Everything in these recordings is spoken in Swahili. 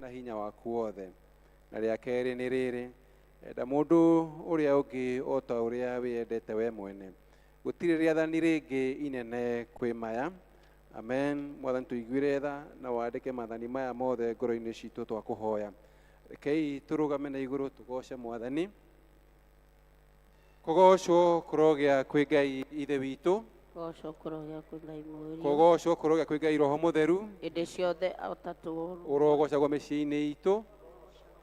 na hinya waku wothe. Na rĩa kerĩ nĩ rĩrĩ, enda mũndũ ũrĩa ũngĩ o ta ũrĩa wĩendete we mwene. Gũtirĩ rĩathani rĩngĩ inene kwĩ maya. Amen. Mwathani tũiguire tha na wandĩke maathani maya mothe ngoro-inĩ citũ twakũhoya. Rekei tũrũgame na igũrũ tũgoce Mwathani. Kũgocwo kũrogĩa kwĩ Ngai Ithe witũ. Kũgocwo kũrogĩa kwĩ Ngai Mũriũ. Kũgocwo kũrogĩa kwĩ Ngai Roho Mũtheru. Hĩndĩ ciothe atatũ. Ũrogocagwo mĩciĩ-inĩ itũ.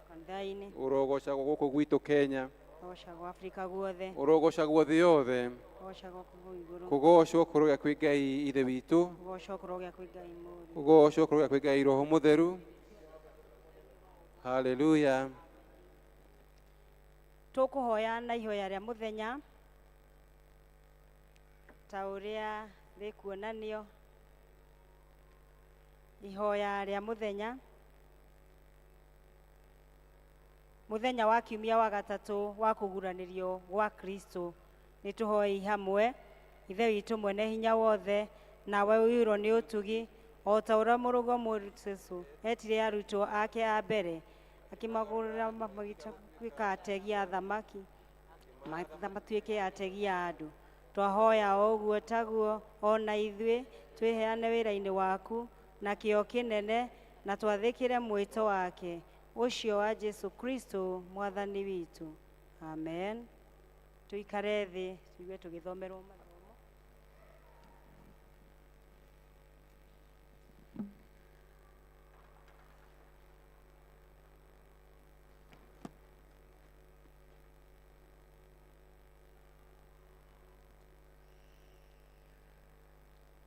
Kanitha-inĩ. Ũrogocagwo gũkũ gwitũ Kenya. Ũrogocagwo Afrika guothe. Ũrogocagwo thĩ yothe. Ũrogocagwo kũu igũrũ. Kũgocwo kũrogĩa kwĩ Ngai Ithe witũ. Kũgocwo kũrogĩa kwĩ Ngai Mũriũ. Kũgocwo kũrogĩa kwĩ Ngai Roho Mũtheru. Hallelujah. Tũkũhoya na ihoya rĩa mũthenya ta ũrĩa rĩkuonanio. Ihoya rĩa mũthenya. Mũthenya wa kiumia wa gatatũ wa kũguranĩrio gwa Kristo. Nĩ tũhoei hamwe. Ithe witũ mwene hinya wothe, nawe ũiyũrwo nĩ ũtugi, o ta ũrĩa mũrũgamo Jesũ etire arutwo ake a mbere, akĩmagũrĩra magĩtuĩka ategi a thamaki, matuĩke ategi a andũ. Twahoya o ũguo taguo, ona ithuĩ twĩheane wĩra-inĩ waku na kĩyo kĩnene, na twathĩkĩre mwĩto wake, ũcio wa Jesũ Kristo mwathani witũ. Amen. Tũikare thĩ tũigue tũgĩthomerwo mathomo.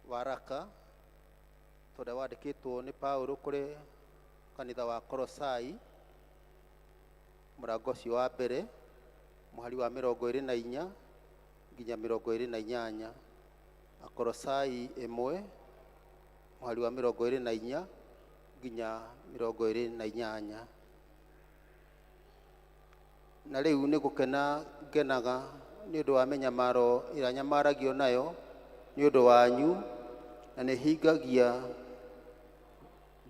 Waraka tũrĩa wandĩkĩtwo nĩ Paũlũ kũrĩ kanitha wa Kolosai, mũrango ũcio wa mbere, mũhari wa 24 nginya 28. Akolosai 1 mũhari wa 24 nginya 28. Na rĩu nĩ gũkena ngenaga nĩ ũndũ wa mĩnyamaro ĩrĩa nyamaragio nayo nĩ ũndũ wanyu, na nĩ hingagia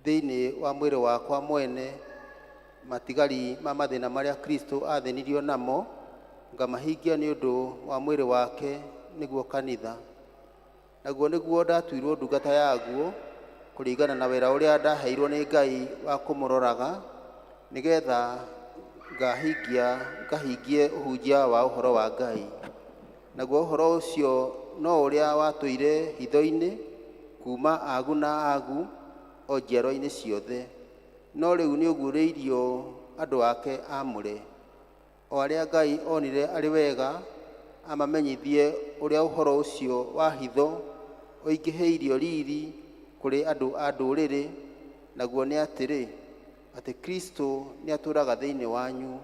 thĩinĩ wa mwĩrĩ wakwa mwene matigari ma mathĩna marĩa Kristo athĩnirio namo, ngamahingia nĩ ũndũ wa mwĩrĩ wake, nĩguo kanitha. Naguo nĩguo ndatuirwo ndungata yaguo kũringana na wĩra ũrĩa ndaheirwo nĩ Ngai wa kũmũroraga, nĩgetha ngahingie ũhunjia wa ũhoro wa Ngai. Naguo ũhoro ũcio no ũrĩa watũire hitho-inĩ kuma agu na agu o njiaro-inĩ ciothe, no rĩu nĩ ũguũrĩirio andũ ake amũre, o arĩa Ngai onire arĩ wega amamenyithie ũrĩa ũhoro ũcio wa hitho ũingĩhĩirio riri kũrĩ andũ a ndũrĩrĩ. Naguo nĩ atĩrĩ, atĩ Kristo nĩ atũũraga thĩinĩ wanyu,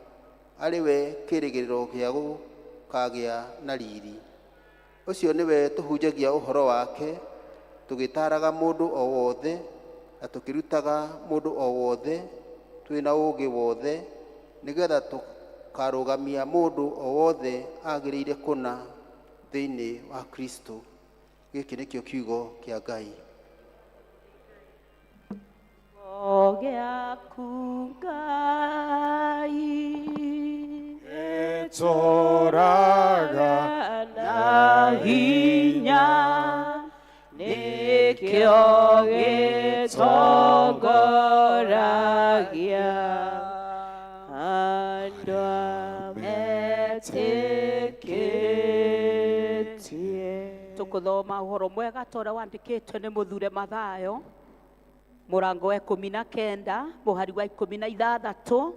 arĩ we kĩĩrĩgĩrĩro gĩa gũkagĩa na riri. Ũcio nĩwe tũhunjagia ũhoro wake, tũgĩtaaraga mũndũ o wothe na tũkĩrutaga mũndũ o wothe twĩna ũũgĩ wothe, nĩgetha tũkarũgamia mũndũ o wothe agĩrĩire kũna thĩinĩ wa Kristo. Gĩkĩ nĩkĩo kiugo kĩa Ngai. Gĩaku Ngai gĩtũũraga na hinya, nĩkĩo gĩtongoragia andũ metĩkĩtie. Tũkũthoma ũhoro mwega ta ũrĩa wandĩkĩtwo nĩ mũthure Mathayo, mũrango wa 19 mũhari wa 16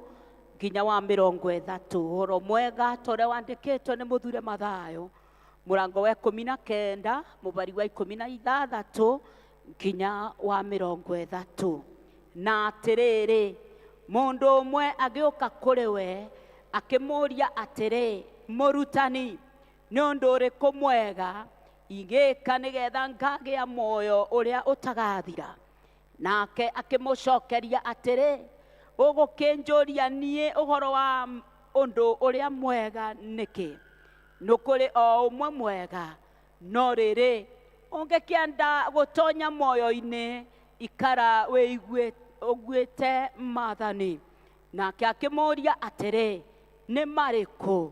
nginya wa 30. Ũhoro mwega ta ũrĩa wandĩkĩtwo nĩ mũthure Mathayo, mũrango wa 19 mũhari wa 16 nginya wa 30. Na atĩrĩrĩ, mũndũ ũmwe agĩũka kũrĩ we akĩmũũria atĩrĩ, mũrutani, nĩ ũndũ ũrĩkũ mwega ingĩka nĩgetha ngagĩa muoyo ũrĩa ũtagathira? Nake akĩmũcokeria atĩrĩ, ũgũkĩnjũria niĩ ũhoro wa ũndũ ũrĩa mwega nĩkĩ? Nũkũrĩ o ũmwe mwega, no rĩrĩ ũngĩkĩenda gũtonya moyo-inĩ ikara wĩigue ogwete mathani nake akĩmũria atĩrĩ nĩ marĩkũ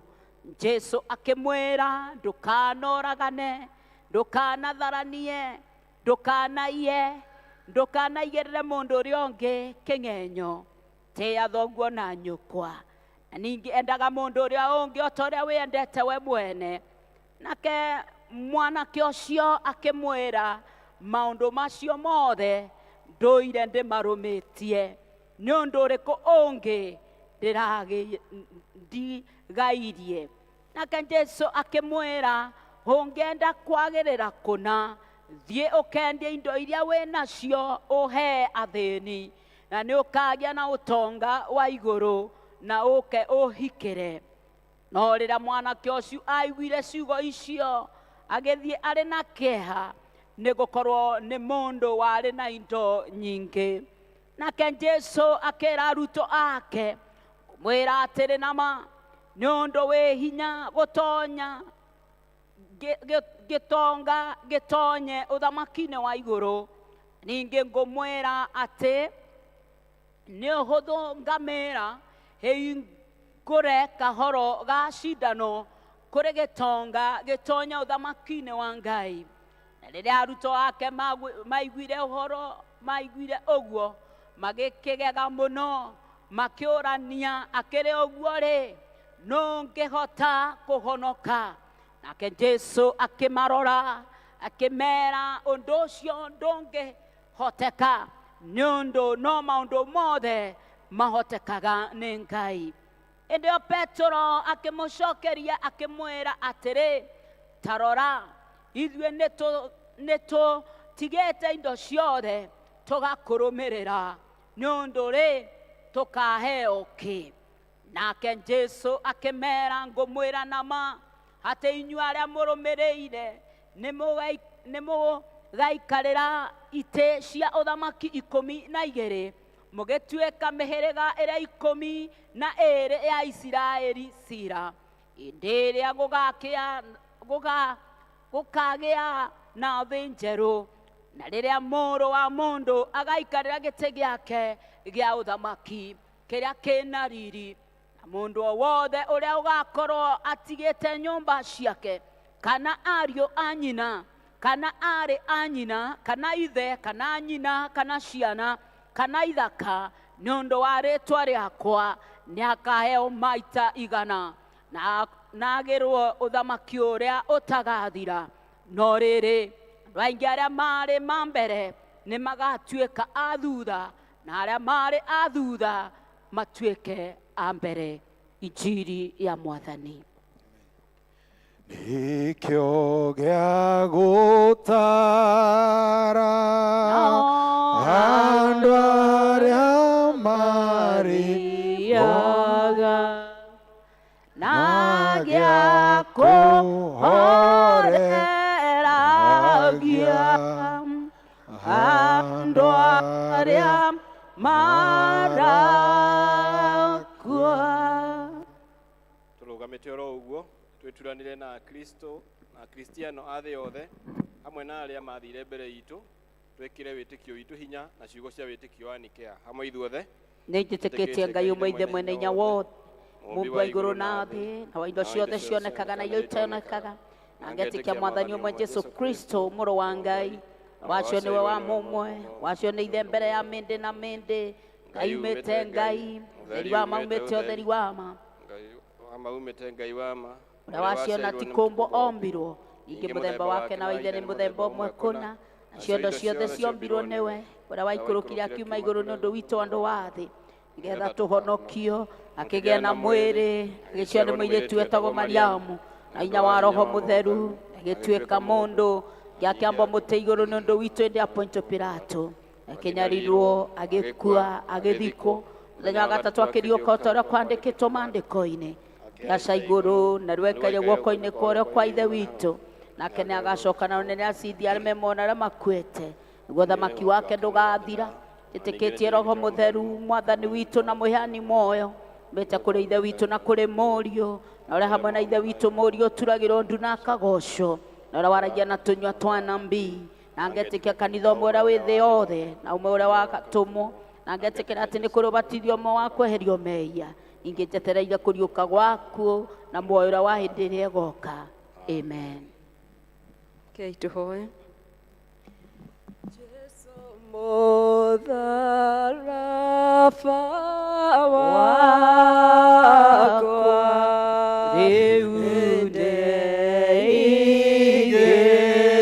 Jesu akĩmwĩra ndũkanoragane ndũkanatharanie ndũkanaiye ndũkanaigĩrĩre mũndũ ũrĩa ũngĩ kĩng'enyo tĩa thoguo na nyũkwa na ningĩ endaga mũndũ ũrĩa ũngĩ o ta ũrĩa wĩendete we mwene nake mwanake ũcio akĩmwĩra maũndũ macio mothe ndũire ndĩmarũmĩtie nĩ ũndũ ũrĩkũ ũngĩ ndigairie nake Jesu akĩmwĩra ũngĩenda kwagĩrĩra kũna thiĩ ũkendie indo iria wĩ nacio ũhe athĩni na nĩ ũkagĩa na ũtonga wa igũrũ na ũke ũhikĩre no rĩrĩa mwanake ũcio aiguire ciugo icio agĩthiĩ arĩ na kĩeha nĩ gũkorwo nĩ mũndũ warĩ na indo nyingĩ nake Jesu akĩra arutwo ake kũmwĩra atĩrĩ nama nĩ ũndũ wĩ hinya gũtonya gĩtonye ũthamaki-inĩ wa igũrũ ningĩ ngũmwĩra atĩ nĩ ũhũthũ ngamĩra hingũre kahoro ga cindano kũrĩ gĩtonga gĩtonye ũthamaki-inĩ wa Ngai na rĩrĩa arutwo ake maiguire ũhoro maiguire ũguo magĩkĩgega mũno makĩũrania akĩrĩ ũguo-rĩ nũngĩhota kũhonoka nake Jesu akĩmarora akĩmera ũndũ ũcio ndũngĩhoteka nĩ ũndũ no maũndũ mothe mahotekaga nĩ Ngai ĩndĩ o Petero akĩmũcokeria akĩmwĩra atĩrĩ ta rora ithuĩ nĩtũtigĩte indo ciothe tũgakũrũmĩrĩra nĩ ũndũ-rĩ tũkaheo kĩ nake Jesu akĩmera ngũmwĩra nama atĩ inyuĩ arĩa mũrũmĩrĩire nĩ mũgaikarĩra itĩ cia ũthamaki 12 mũgĩtuĩka mĩhĩrĩga ĩrĩa 12 ya Isiraeli cira hĩndĩ ĩrĩa gũkagĩa na thĩ njerũ na rĩrĩa mũrũ wa mũndũ agaikarĩra gĩtĩ gĩake gĩa ũthamaki kĩrĩa kĩna riri na mũndũ o wothe ũrĩa ũgakorwo atigĩte nyũmba ciake kana ariũ a nyina kana arĩ a nyina kana ithe kana nyina kana ciana kana ithaka nĩ ũndũ wa rĩĩtwa rĩakwa nĩ akaheo maita 100 na agĩrwo ũthamaki ũrĩa ũtagathira no rĩrĩ andũ aingĩ arĩa marĩ ma mbere nĩ magatuĩka a thutha na arĩa marĩ a thutha matuĩke a mbere injiri ya Mwathani Nikio gĩa gũtara andũ arĩa marĩaga na gĩa kũhoreragia andũ arĩa marakua tũrũgamĩte oro ũguo twĩturanire na Kristo na Kristiano a thĩ yothe hamwe na arĩa mathire mbere itũ twĩkĩre wĩtĩkio witũ hinya na ciugo cia wĩtĩkio wa Nikea hamwe ithuothe nĩ njĩtĩkĩtie Ngai ũmwe ithe mwene hinya wothe Mũmbi wa igũrũ na thĩ na wa indo ciothe cionekaga na iria itonekaga na ngetĩkia Mwathani ũmwe Jesu Kristo mũrũ wa Ngai wacio nĩwe wa mũmwe wacio nĩ ithe mbere ya mĩndĩ na mĩndĩ Ngai umĩte Ngai ũtheri wa ma umĩte ũtheri wa ma umĩte Ngai wa ma ũrĩa wacio na ti kũmbwo ombirwo ningĩ mũthemba wake na wa ithe nĩ mũthemba ũmwe kũna nacio indo ciothe ciombirwo nĩwe ũrĩa waikũrũkire akiuma igũrũ nĩ ũndũ witũ andũ wa thĩ nĩgetha tũhonokio akĩgĩa na mwĩrĩ agĩciarwo nĩ mũirĩtu wetagwo Mariamu na hinya wa Roho Mũtheru agĩtuĩka mũndũ gĩakĩambwo mũtĩ igũrũ nĩ ũndũ witũ hĩndĩ ya Pontio Pilato akĩnyarirwo agĩkua agĩthikwo mũthenya wa gatatũ akĩriũka o ta ũrĩa kwandĩkĩtwo maandĩko-inĩ gaca igũrũ na rwekeire guoko-inĩ kũrĩa kwa ithe witũ nake nĩ agacoka na ũnene acithi arĩa memona arĩa makuĩte nĩguo ũthamaki wake ndũgathira njĩtĩkĩtie Roho Mũtheru Mwathani witũ na mũheani muoyo mbĩte kũrĩ ithe witũ na kũrĩ mũriũ na ũrĩa hamwe na ithe witũ mũriũ ũturagĩrwo ndu na akagocwo na ũrĩa waragia na tũnyua twa nabii na ngetĩkia kanitha ũmwe ũrĩa wĩ thĩ yothe na ũmwe ũrĩa wagatũmwo na ngetekera atä nä kå rå batithio mo wa kweherio mehia ingä njetereire kå riå gwaku na muoyo å rä a wa hä ndä ä rä a ägoka amen. Kei tũhoe. Jesu mũtharaba wakwa rĩu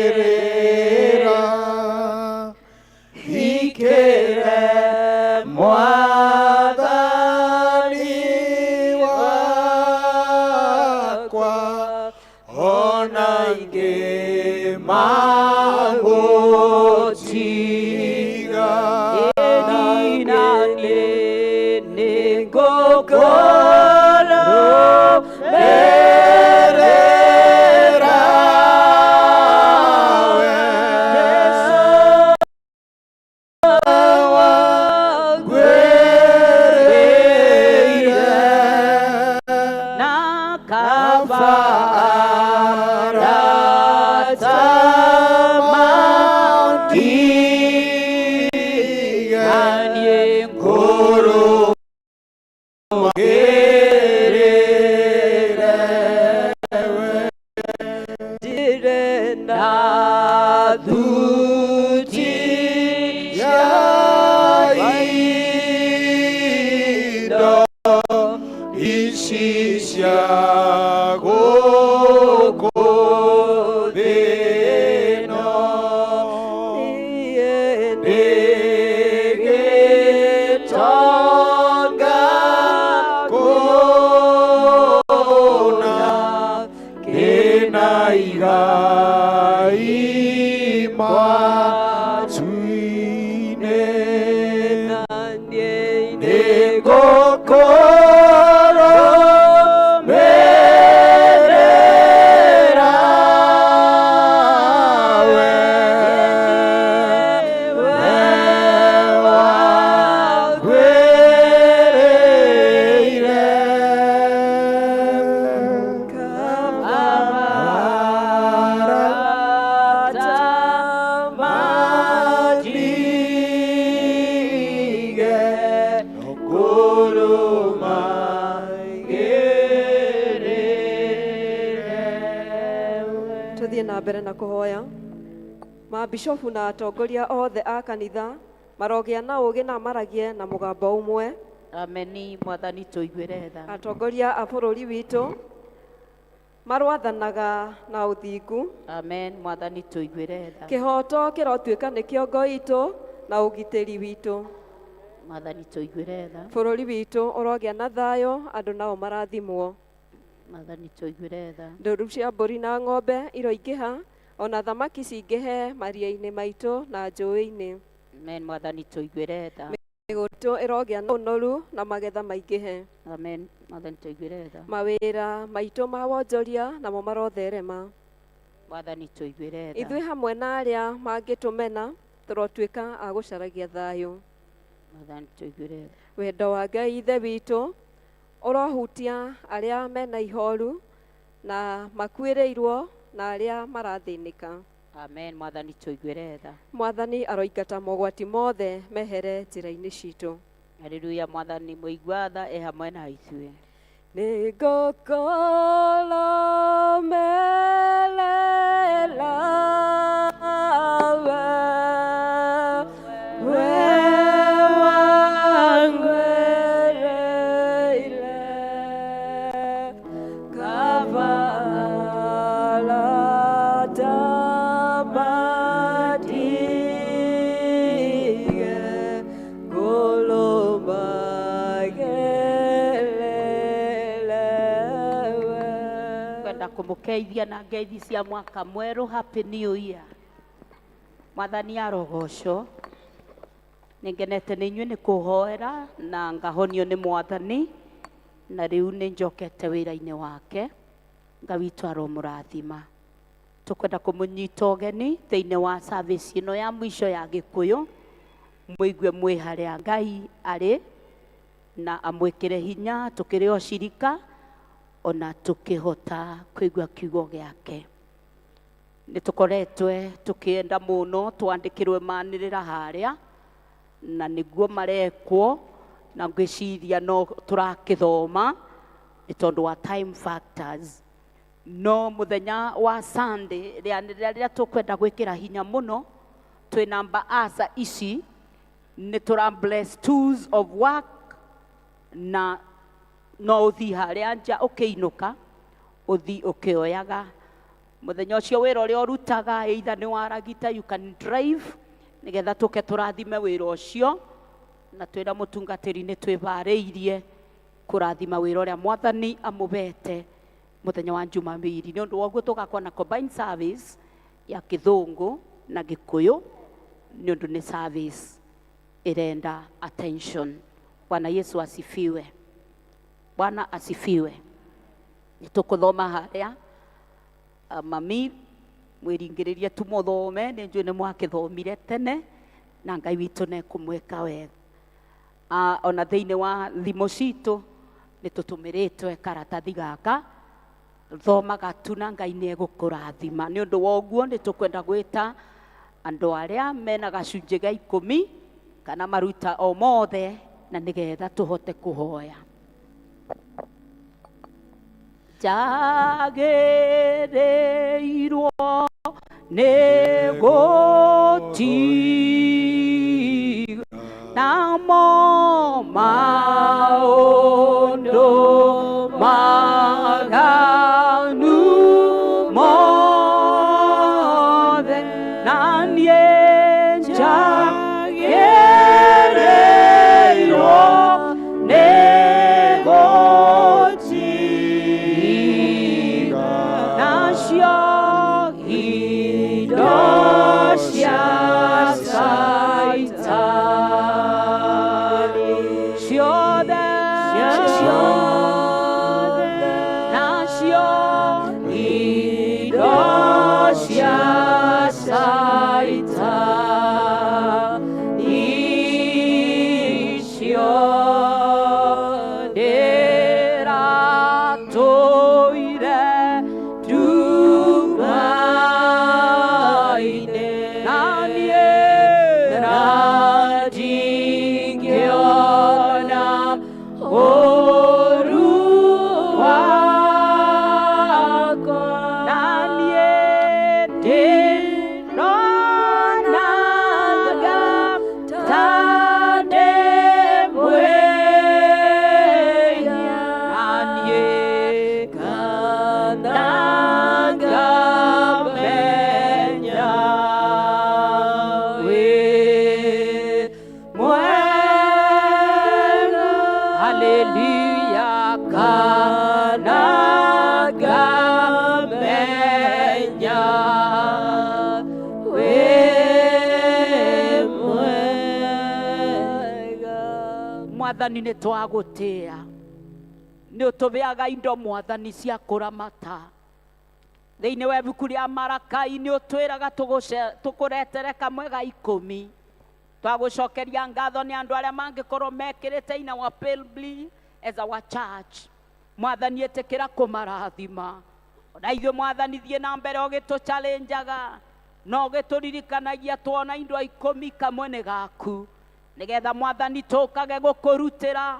ndeigĩrĩra ikĩre Mwathani wakwa ona ingĩ magũtiga ĩninanĩ nĩ ngũkũrũmĩrĩra we wangwĩrĩire na kabara Bishofu na atongoria othe a kanitha marogĩa na ũgĩ na maragie na mũgambo ũmwe. Ameni. Mwathani tũiguĩre tha. Atongoria a bũrũri witũ marwathanaga na ũthingu. Amen. Mwathani tũiguĩre tha. Kĩhoto kĩrotuĩka nĩ kĩongo itũ na ũgitĩri witũ. Mwathani tũiguĩre tha. Bũrũri witũ ũrogĩa na thayũ, andũ nao marathimwo. Mwathani tũiguĩre tha. Ndũru cia mbũri na ng'ombe iroingĩha, ona thamaki cingĩhe maria-inĩ maitũ na njũĩ-inĩ. Amen. Mwathani tũiguĩre tha. Mĩgũtũ ĩrogĩa na ũnoru na magetha maingĩhe. Amen. Mwathani tũiguĩre tha. Mawĩra maitũ ma wonjoria namo marotherema. Mwathani tũiguĩre tha. Ithuĩ hamwe na arĩa mangĩtũmena tũrotuĩka a gũcaragia thayũ. Mwathani tũiguĩre tha. Wendo wa Ngai Ithe witũ ũrohutia arĩa mena ihoru na makuĩrĩirwo na arĩa marathĩnĩka. Amen. Mwathani tũiguĩre tha. Mwathani aroingata mogwati mothe mehere njĩra-inĩ citũ. Haleluya. Mwathani mũigua tha e hamwe na ithuĩ. Nĩ ngũkũrũmĩrĩra we wangwĩrĩire kũmũkeithia na ngeithi cia mwaka mwerũ. Happy New Year. Mwathani arogocwo. Nĩngenete nĩ inyuĩ nĩ kũhoera na ngahonio nĩ Mwathani, na rĩu nĩ njokete wĩra-inĩ wake. Ngai witũ aromũrathima. Tũkwenda kũmũnyita ũgeni thĩinĩ wa service ĩno ya mwisho ya Gĩkũyũ. Mũigue mwĩ harĩa Ngai arĩ na amwĩkĩre hinya tũkĩrĩ o cirika ona tukihota kuigua kiugo giake. Nĩ tũkoretwe tukienda mũno twandĩkĩrwe manĩrĩra harĩa na niguo marekwo na ngwiciria no turakithoma ni tondu wa time factors. No muthenya wa Sunday rĩrĩa tukwenda gwĩkĩra hinya mũno twĩ namba asa ici ni tura bless tools of work na no uthi harĩa nja ũkĩinũka uthi ũkĩoyaga muthenya ũcio wĩra ũrĩa ũrutaga either nĩ waragita you can drive nigetha tuke turathime wĩra ũcio na twĩra mũtungatĩri nĩ twĩharĩirie kũrathima wĩra ũrĩa mwathani amũbete muthenya wa Jumapili. Nĩ ũndũ woguo tũgakorwo na combined service ya Gĩthũngũ na Gĩkũyũ nĩ ũndũ nĩ service irenda attention. Bwana Yesu asifiwe. Bwana asifiwe. Nĩtũkũthoma harĩa mami mwĩringĩrĩrie tũmũthome nĩ njũĩ nĩ mwakĩthomire tene na Ngai witũ nĩekũmwĩka wega. Ona thĩinĩ wa thimũ citũ nĩtũtũmĩrĩtwe karatathi gaka thomaga tu na Ngai nĩegũkũrathima. Nĩ ũndũ woguo nĩtũkwenda gwĩta andũ arĩa mena gacunjĩ ga 10 kana maruta o mothe na nĩgetha tũhote kũhoya. Njagĩrĩirwo nĩ gũtiga namo maũndũ maganu mothe na niĩ njagĩrĩirwo nĩ gũtiga nacio indo cia Saitani ciothe nacio indo cia Saitani ciothe ndĩratũire nduma-inĩ na niĩ ndingĩona ũru wako na niĩ ndĩronaga ta ndĩmwĩhia na niĩ ngamenya wĩ mwega. Haleluya. Kana ngamenya wĩ mwega. Mwathani nĩ twagũtĩa nĩ ũtũbeaga indo Mwathani cia kũramata thĩinĩ wa ibuku rĩa Malakai nĩ ũtwĩraga tũkũretere kamwe ga 10. Twagũcokeria ngatho nĩ andũ arĩa mangĩkorwo mekĩrĩte in our pilgrimage as our church. Mwathani ĩtĩkĩra kũmarathima ona ithuĩ Mwathani thiĩ na mbere ũgĩtũchallengeaga no ũgĩtũririkanagia tuona indo 10 kamwe nĩ gaku nĩgetha Mwathani tũkage gũkũrutĩra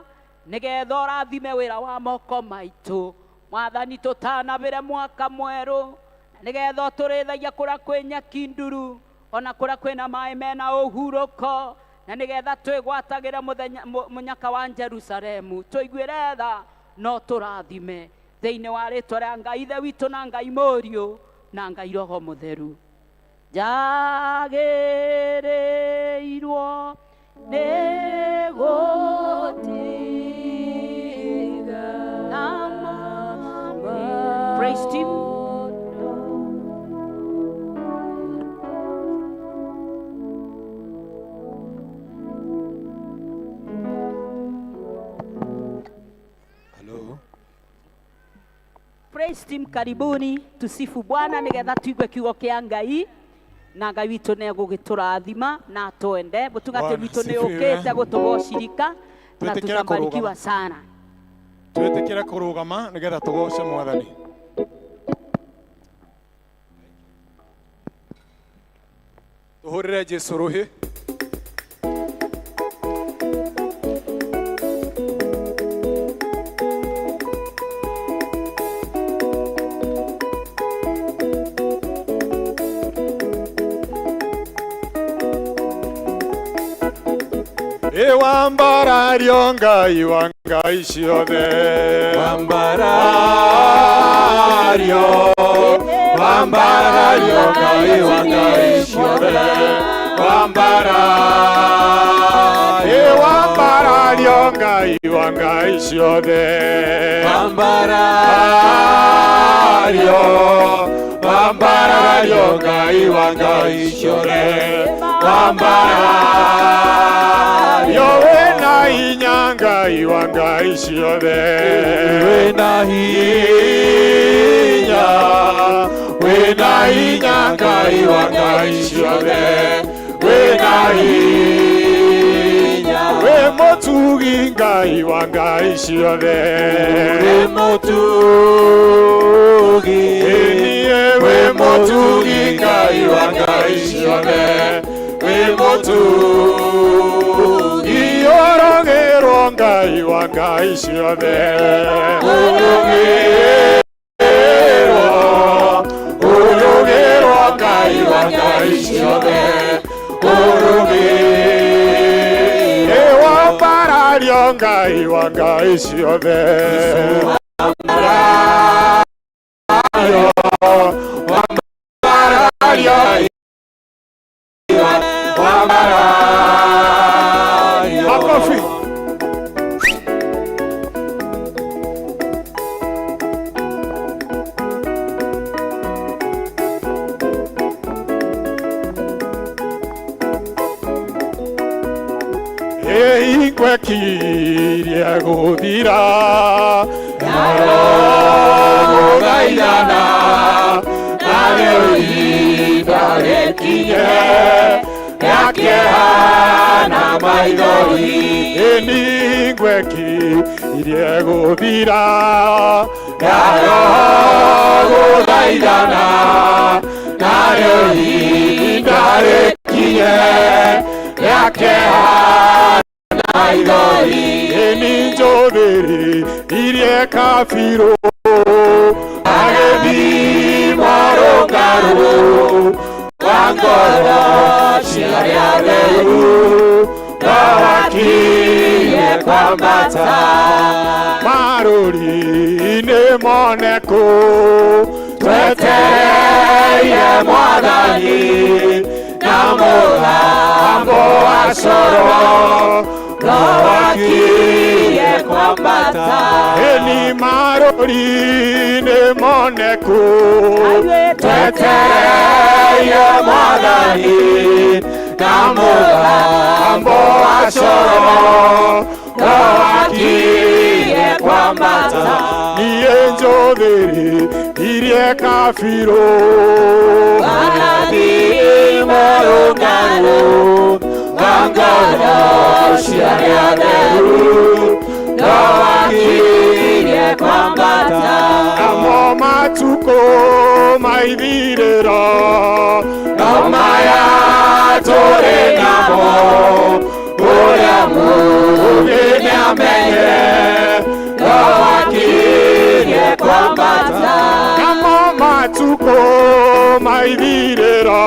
nĩgetha ũrathime wĩra wa moko maitũ. Mwathani tũtanabĩre mwaka mwerũ nĩgetha ũtũrĩithagia kũrĩa kwĩ nyeki nduru ona kũrĩa kwĩna maĩ mena ũhurũko na nĩgetha twĩgwatagĩre mũnyaka wa Jerusalemu tũiguĩre tha no tũrathime thĩinĩ wa rĩtwa rĩa Ngai Ithe witũ na Ngai Mũriũ na Ngai Roho Mũtheru. Njagĩrĩirwo nĩ gũtiga namo. Praise Team. Hello. Praise Team, karibuni tusifu Bwana nĩgetha tuigue kiugo kĩa Ngai na Ngai witũ nĩegũgĩtũrathima na twende. Mũtungatĩri witũ nĩ ũkĩte gũtũgocirika na tutabarikiwa sana. Twĩtĩkĩre kũrũgama nĩgetha tũgoce Mwathani. Tũhũrĩre Jesũ rũhĩ. wambarario ngai wa ngai ciothe wambarario ngai wa ngai ciothe wambarario ngai wa ngai ciothe wambarario ngai wa ngai ciothe wambarario wena hinya ngai wa ngai ciothe wena hinya ngai wa ngai ciothe wena hinya we motugi ngai wa ngai ciothe we motugi ngai wa ngai ciothe we motugi orogero ngai wa ngai ciothe orogero ngai wa ngai ciothe wambarario ngai wa ngai ciothe makofi ingwekirie guthira naroguthaithana narĩo ihinda rĩkinye rĩa kĩeha na maithori ningwekirie guthira naroguthaithana narĩo ihinda rĩkinye rĩa kĩeha maithori ninjũthĩri irie kabirũ agĩthima rũngarũ rwa ngoro ciarĩa theru no wakirie kwambata marũri-inĩ moneku twetereire mwathani na mũgambo wa coro no wakirie kwambata eni marũri-inĩ moneku twetereire mwathani na mũgambo wa coro no wakirie kwambata niĩ njũthĩri irie kabirũ arathimo rũngarũ rwa ngoro ciarĩa theru no wakirie kwambata namo matukũ maithirĩro no maya tũrĩ namo ũrĩa mũũgĩ nĩamenye no wakirie kwambata namo matukũ maithirĩro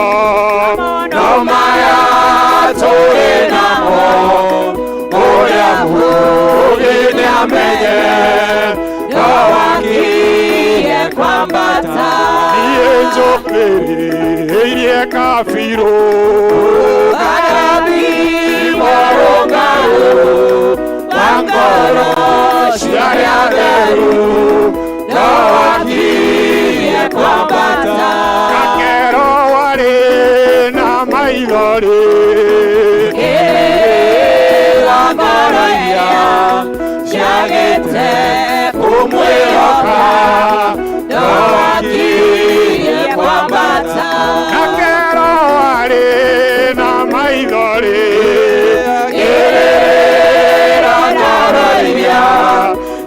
no maya tũrĩ namo ũrĩa mũũgĩ nĩamenye no wakirie kwambata niĩ njũthĩrĩirie kabirũ arathimo rũngarũ rwa ngoro ciarĩa theru no wakirie kwambata kakero warĩ na maithori ĩrĩa ngoro iria ciagĩte kũmwĩhoka no wakirie kwambata kakero warĩ na maithori ĩrĩa ngoro iria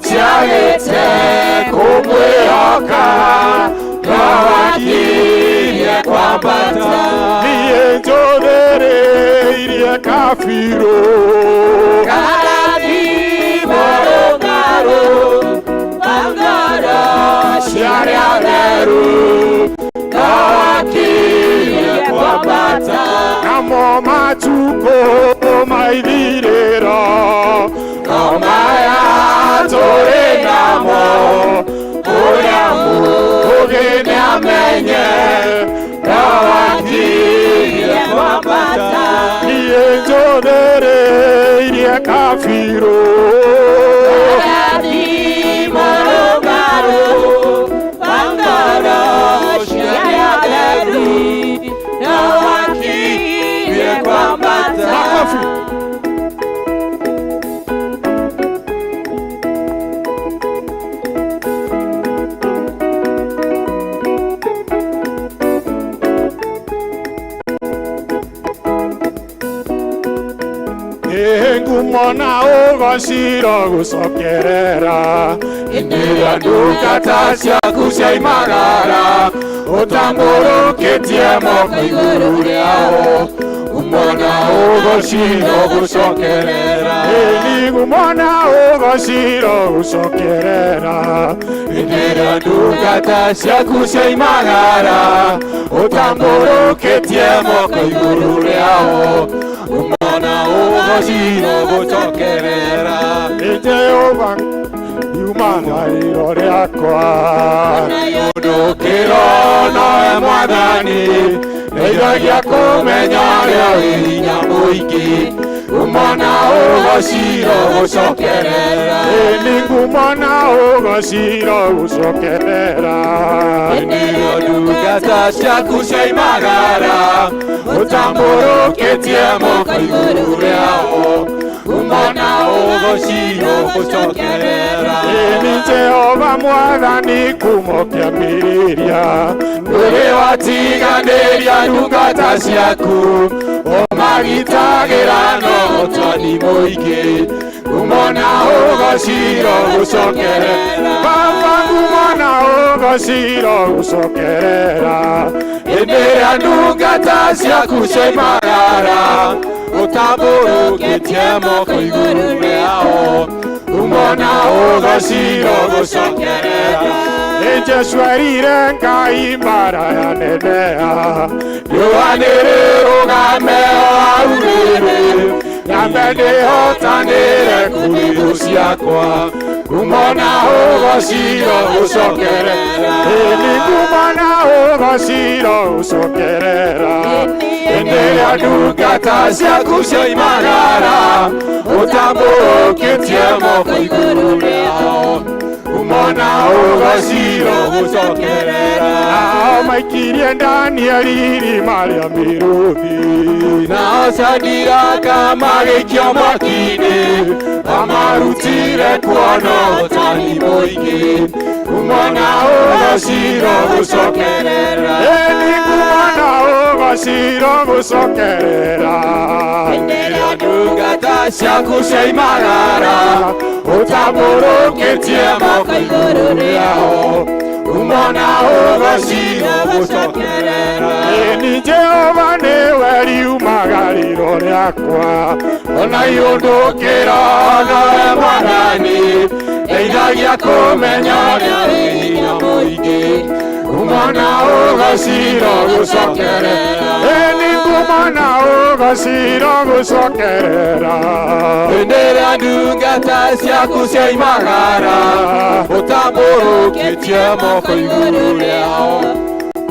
ciagĩte kũmwĩhoka no wakirie kwambata niĩ njũthĩrĩirie kabirũ arathimo rũngarũ rwa ngoro ciarĩa theru no wakirie kwambata namo matukũ maithirĩro tũrĩ namo ũrĩa mũũgĩ nĩamenye ndawakirie kwambata niĩ njũthĩrĩirie kabirũ ngumona ũgociro gũcokerera hĩndĩ ĩrĩa ndungata ciaku ciaimagara ũtambũrũkĩtie moko igũrũ rĩao ngumona ũgociro gũcokerera ngumona ũgociro gũcokerera hĩndĩ ĩrĩa ndungata ciaku ciaimagara ũtambũrũkĩtie moko igũrũ rĩao ngumona ũgociro gũcokerera Jehova iumanairo rĩakwa ũndũkĩro nowe mwathani ndeithagia kũmenya ũrĩa wĩ hinya mũingĩ ngumona ũgociro gũcokerera ngumona ũgociro gũcokerera hĩndĩ ĩrĩa ndungata ciaku ciaimagara ũtambũrũkĩtie moko igũrũ rĩao ngumona ũgociro gũcokerera nĩ Jehova mwathani kuma kĩambĩrĩria ndũrĩ watiganĩria ndungata ciaku ũmagitagĩra na ũtani mũingĩ ngumona ũgociro gũcokerera Baba ngumona ũgociro gũcokerera hĩndĩ ĩrĩa ndungata ciaku ciaimagara ũtambũrũkĩtie moko igũrũ rĩao ngumona ũgociro gũcokerera Jesu erire Ngai mbara yaneneha riũa nĩrĩrũgame o hau rĩrĩ nyambe ndĩhotanĩre kũrĩ thũ ciakwa ngumona ũgociro gũcokerera ngumona ũgociro gũcokerera hĩndĩ ĩrĩa ndungata ciaku ciaimagara ũtambũrũkĩtie moko igũrũ rĩao ngumona ũgociro gũcokerera nao maikirie Danieli irima rĩa mĩrũthi nao Shadiraka magĩikio mwaki-inĩ mamarutire kuona ũtani mũingĩ ngumona ũgociro gũcokerera ngumona ũgociro gũcokerera hĩndĩ ĩrĩa ndungata ciaku ciaimagara ũtambũrũkĩtie moko igũrũ rĩao ngumona ũgociro gũcokerera nĩ Jehova nĩwe riumagarĩro rĩakwa ona iũndũkĩra nowe mwathani ndeithagia kũmenya ũrĩa wĩ hinya mũingĩ ngumona ũgociro gũcokerera ngumona ũgociro gũcokerera hĩndĩ ĩrĩa ndungata ciaku ciaimagara ũtambũrũkĩtie moko igũrũ rĩao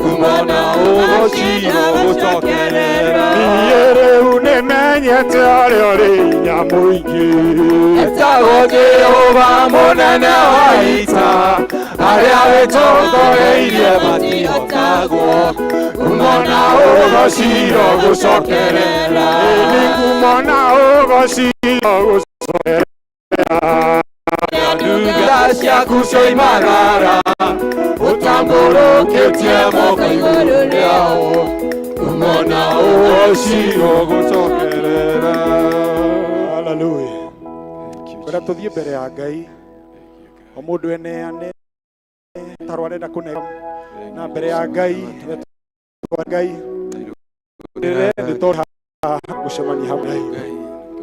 ngumona ũgociro gũcokerera niĩ rĩu nĩmenyete ũrĩa ũrĩ hinya mũingĩ etagwo Jehova mũnene wa ita arĩa wĩtongoreirie matihotagwo ngumona ũgociro gũcokerera ngumona ũgociro gũcokerera ndungata ciaku cioimagara ũtambũrũkĩtie moko igũrũ rĩao ngumona ũgociro gũcokerera haleluya kwenda tũthiĩ mbere ya Ngai o mũndũ eneane tarwo arenda kũnega na mbere ya Ngai Ngai nĩtũra gũcemania hamwe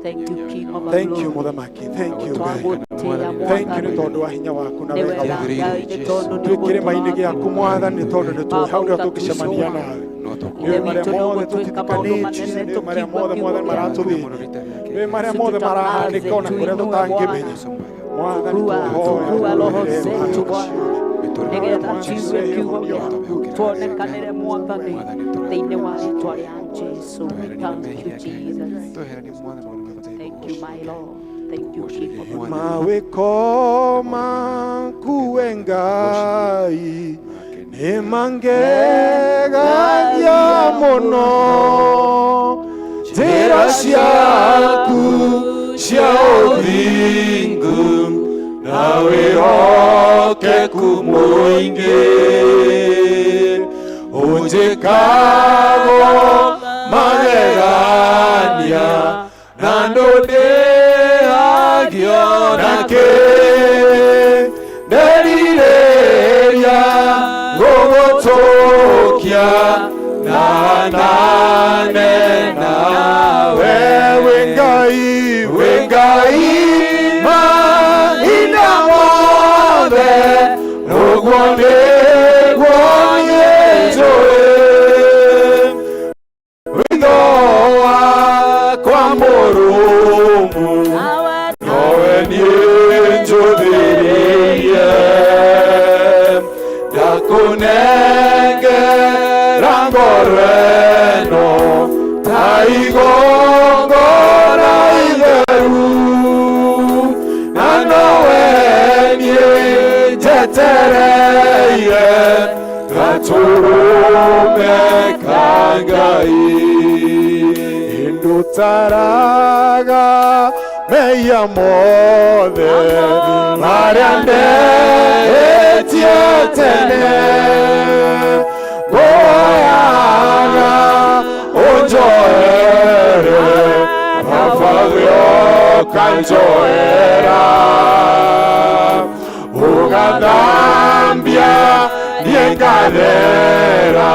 Thank you, King of Thank you, Glory. Muthamaki. Thank you, Ngai. Twagũtĩĩa Thank you nĩ Mwathani. tondũ wa hinya waku na Nĩ wega wega waku. Ngai, nĩ tondũ nĩ Twĩ kĩrĩma-inĩ ũgũtwara. gĩaku Mwathani nĩ tondũ nĩ tũĩ hau nĩho tũngĩcemania nawe. Nĩ marĩa mothe tũtitikanĩtie, nĩ marĩa mothe Mwathani maratũthĩnia. Nĩ me maria mothe marahandika ona kuria tutangimenya mwathani Rua roho zetu Bwana, nĩgetha njigue kiugo gĩaku tuonekanĩre Mwathani thĩinĩ wa rĩĩtwa rĩa Jesũ. Thank you Jesus. Thank you my Lord. Thank you King of Glory. mawĩko maku we Ngai nĩ mangegagia mũno njĩra ciaku cia ũthingu na wĩhokeku mũingĩ ũnjĩkagwo magegania na ndũndĩhagio nakĩ nderirĩria gũgũtũkia na nane nawe wĩ Ngai mahinda mothe ũguo nĩguo niĩ njũĩ wĩtho wakwa mũrũmu nowe niĩ njũthĩrĩrie ndakũnengera ngoro ĩno ta igongona itheru na nowe niĩ njetereire gatũrũme ka Ngai ndũtaraga mehia mothe marĩa ndehĩtie tene ngũhoyaga ũnjoere baba gĩoka njoera ũgathambia niĩ ngathera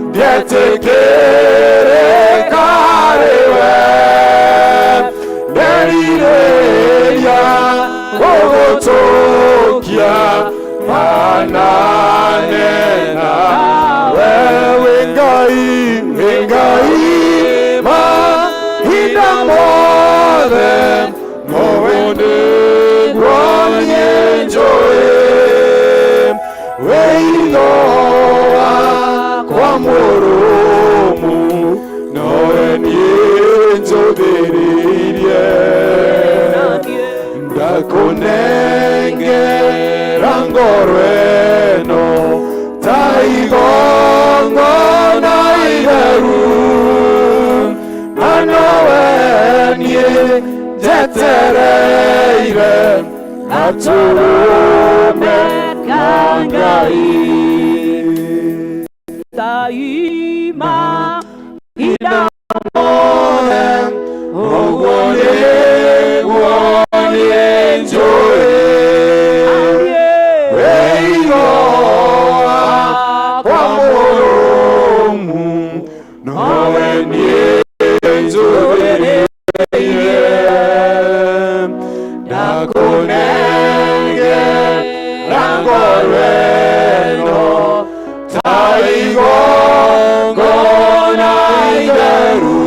ndietĩkĩrĩka rĩwe nderirĩria gũgũtũkia manane nawe wĩ Ngai mahinda mothe nowe nĩguo niĩ njũĩ wĩitho wakwa mũrũmu nowe niĩ njũthĩrĩirie ndakũnengera ngoro ĩno ta igongona itheru na nowe niĩ njetereire gatũrũme ka Ngai daima ida mothe ũguo nĩguo niĩ njũĩ wĩitho wakwa mũrũmu nowe niĩ njũthĩrĩire ndakũnengera ngoro ĩno ta igongona itheru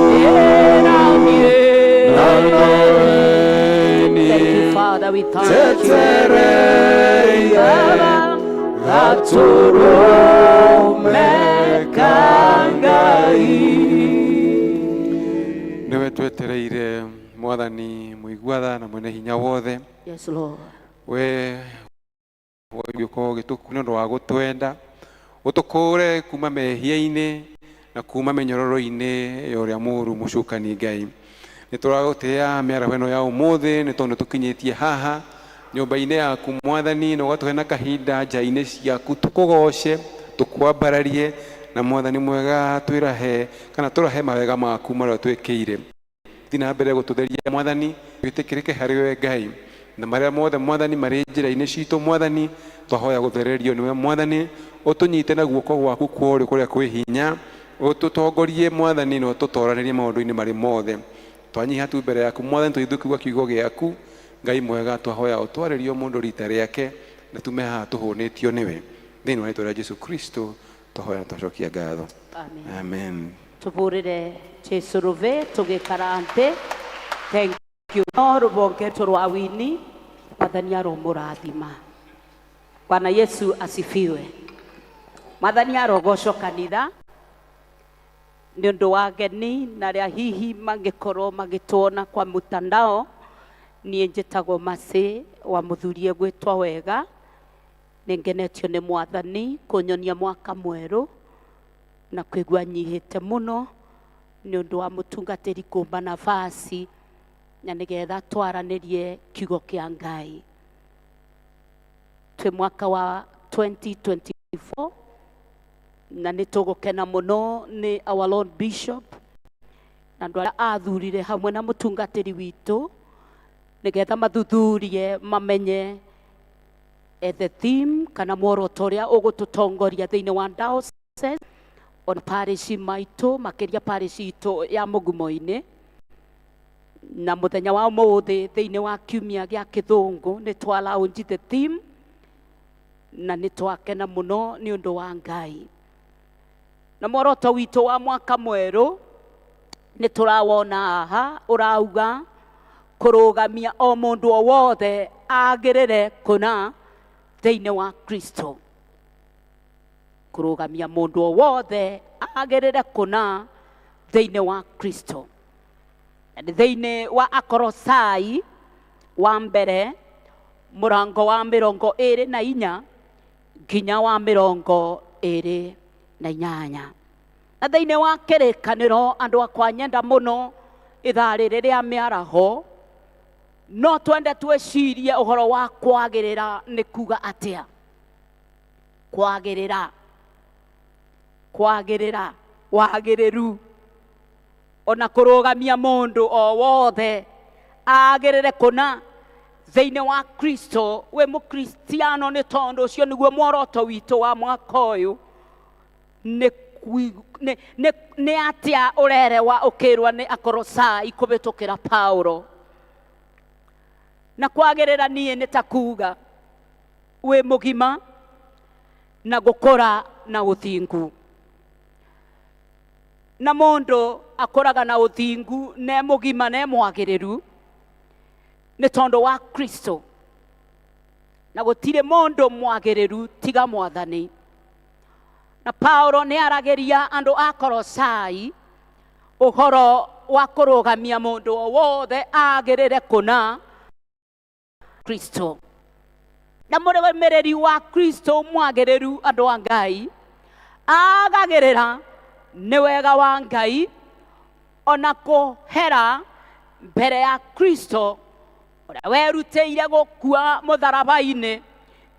na nowe niĩ Father, we thank you. njetereire gatũrũme ka Ngai niwe twetereire Mwathani mũigua na mwene hinya wothe Yes, Lord. we ũgĩũka ũgĩtũkua nĩ ũndũ wa gũtwenda ũtũkũũre kuma mehia-inĩ na kuma mĩnyororo-inĩ ya ũrĩa mũũru mũcukani Ngai nĩ tũragũtĩa mĩaraho ĩno ya ũmũthĩ nĩ tondũ tũkinyĩtie haha nyũmba-inĩ yaku Mwathani na ũgatũhe na kahinda nja-inĩ ciaku tũkũgoce tũkwambararie na Mwathani mwega twĩrahe kana tũrahe mawega maku marĩa twĩkĩire thiĩ na mbere gũtũtheria Mwathani wĩtĩkĩrĩke harĩ we Ngai na marĩa mothe Mwathani marĩ njĩra-inĩ citũ Mwathani twahoya gũthererio nĩwe Mwathani ũtũnyite na guoko gwaku kũũrĩ kũrĩa kwĩ hinya ũtũtongorie Mwathani na ũtũtoranĩrie maũndũ-inĩ marĩ mothe twanyiha tu mbere yaku Mwathani tũithũkiuga kiugo gĩaku Ngai mwega twahoya ũtwarĩrio mũndũ rita rĩake na tume haha tũhũnĩtio nĩwe thĩinĩ wa rĩĩtwa rĩa Jesũ Kristo twahoya na twacokia ngatho Amen. amen Tũbũrĩre Jesũ rũbĩ tũgĩikara thĩ Thank you. No rubonge rwa wini Mwathani aromurathima. Bwana Yesu asifiwe. Mwathani arogocwo kanitha nĩ ũndũ wa geni na rĩa hihi mangĩkorwo magĩtuona kwa mutandao. Niĩ njĩtagwo Mercy wa mũthurie gwĩtwa wega. Nĩngenetio nĩ Mwathani kũnyonia mwaka mwerũ na kwĩgua nyihĩte mũno nĩ ũndũ wa mũtungatĩri kũmba nafasi na nĩgetha twaranĩrie kiugo kĩa Ngai. Twĩ mwaka wa 2024 na nĩtũgũkena mũno nĩ our Lord Bishop na andũ arĩa athurire hamwe na mũtungatĩri witũ nĩgetha mathuthurie mamenye the theme kana muoroto ũrĩa ũgũtũtongoria thĩinĩ wa diocese on parish maitũ makĩria parish itũ ya Mũgumo-inĩ. Na mũthenya wa ũmũthĩ thĩinĩ wa kiumia gĩa Kĩthũngũ nĩ twa launch the theme na nĩ twakena mũno nĩ ũndũ wa Ngai. Na muoroto witũ wa mwaka mwerũ nĩ tũrawona haha ũrauga kũrũgamia o mũndũ o wothe agĩrĩre kũna thĩinĩ wa Kristo. Kũrũgamia mũndũ o wothe agĩrĩre kũna thĩinĩ wa Kristo. Na thĩinĩ wa Akolosai wa mbere mũrango wa 24 nginya wa 28. Na thĩinĩ wa kĩrĩkanĩro andũ akwa nyenda mũno ithaa rĩrĩ rĩa mĩaraho no twende twĩcirie ũhoro wa kwagĩrĩra nĩ kuga atĩa. Kwagĩrĩra wagĩrĩru ona kũrũgamia mũndũ o wothe agĩrĩre kũna thĩinĩ wa Kristo. We mũkristiano nĩ tondũ ũcio nĩguo muoroto witũ wa mwaka ũyũ. Nĩ atĩa ũrerewa ũkĩrwa nĩ Akolosai kũbĩtũkĩra Paulo. Na kwagĩrĩra niĩ nĩ ta kuga wĩ mũgima na gũkũra na ũthingu. Na mũndũ akũraga na ũthingu ne mũgima ne mwagĩrĩru nĩ tondũ wa Kristo. Na gũtirĩ mũndũ mwagĩrĩru tiga Mwathani. Na Paulo nĩ aragĩria andũ a Kolosai ũhoro wa kũrũgamia mũndũ o wothe agĩrĩre kũna Kristo. Na mũrũmĩrĩri wa Kristo mwagĩrĩru andũ a Ngai agagĩrĩra nĩ wega wa Ngai ona kũhera mbere ya Kristo ũrĩa werutĩire gũkua mũtharaba-inĩ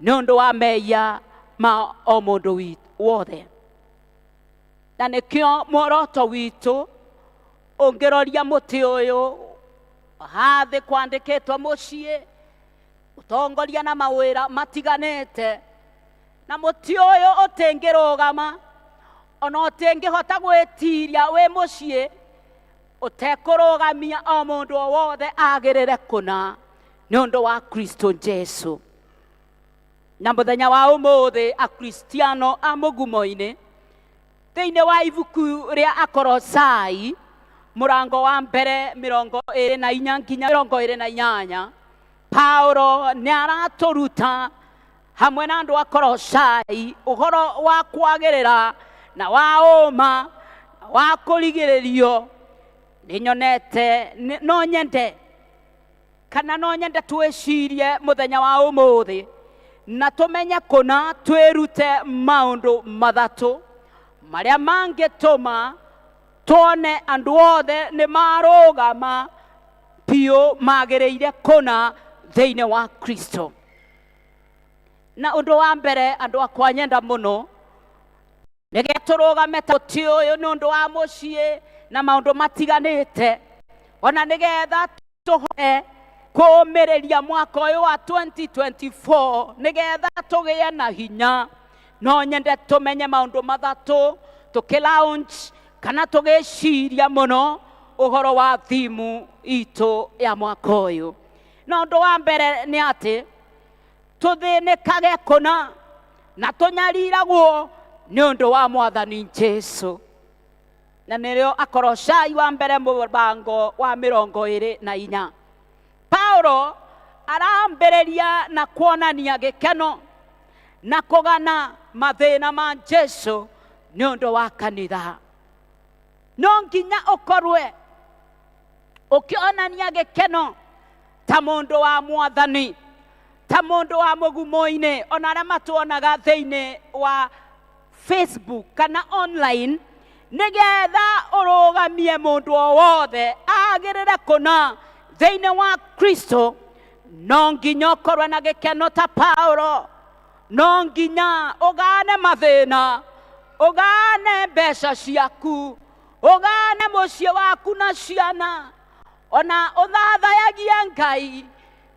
nĩ ũndũ wa mehia ma o mũndũ wothe. Na nĩkĩo muoroto witũ ũngĩroria mũtĩ ũyũ hathĩ kwandĩkĩtwo mũciĩ ũtongoria na mawĩra matiganĩte. Na mũtĩ ũyũ ũtĩngĩrũgama ona ũtĩngĩhota gwĩtiria wĩ mũciĩ ũtekũrũgamia o mũndũ o wothe agĩrĩre kũna nĩ ũndũ wa Kristo Jesu. Na mũthenya wa ũmũthĩ akristiano a Mũgumo-inĩ thĩinĩ wa ibuku rĩa Akolosai mũrango wa mbere 24 nginya 28 Paulo nĩ aratũruta hamwe na andũ a Kolosai ũhoro wa kwagĩrĩra na wa ũma wa kũrigĩrĩrio. Nĩnyonete no nyende twĩcirie mũthenya wa ũmũthĩ na tũmenye kũna twĩrute maũndũ mathatũ marĩa mangĩtũma tuone andũ othe nĩ marũgama piũ magĩrĩire kũna thĩinĩ wa Kristo. Na ũndũ wa mbere andũ akwa nyenda mũno nĩgetha tũrũgame ta mũtĩ ũyũ nĩ ũndũ wa mũciĩ na maũndũ matiganĩte ona nĩgetha tũhote kũũmĩrĩria mwaka ũyũ wa 2024 nĩgetha tũgĩe na hinya. No nyende tũmenye maũndũ mathatũ tũkĩ-launch kana tũgĩciria mũno ũhoro wa thimu itũ ya mwaka ũyũ. Na ũndũ wa mbere nĩ atĩ tũthĩnĩkage kũna na tũnyariragwo nĩ ũndũ wa Mwathani Jesu. na nĩrĩo Akolosai wa mbere mũbango wa 24. Paulo arambereria na kuonania gĩkeno na kũgana mathĩna ma Jesũ nĩ ũndũ wa kanitha. No nginya ũkorwe ũkĩonania gĩkeno ta mũndũ wa Mwathani, ta mũndũ wa mũgumo-inĩ, ona arĩa matuonaga thĩinĩ wa Facebook kana online, nĩgetha ũrũgamie mũndũ o wothe agĩrĩre kũna thĩinĩ wa Kristo. No nginya ũkorwe na gĩkeno ta Paulo. No nginya ũgane mathĩna, ũgane mbeca ciaku, ũgane mũciĩ waku na ciana, ona ũthathayagie Ngai,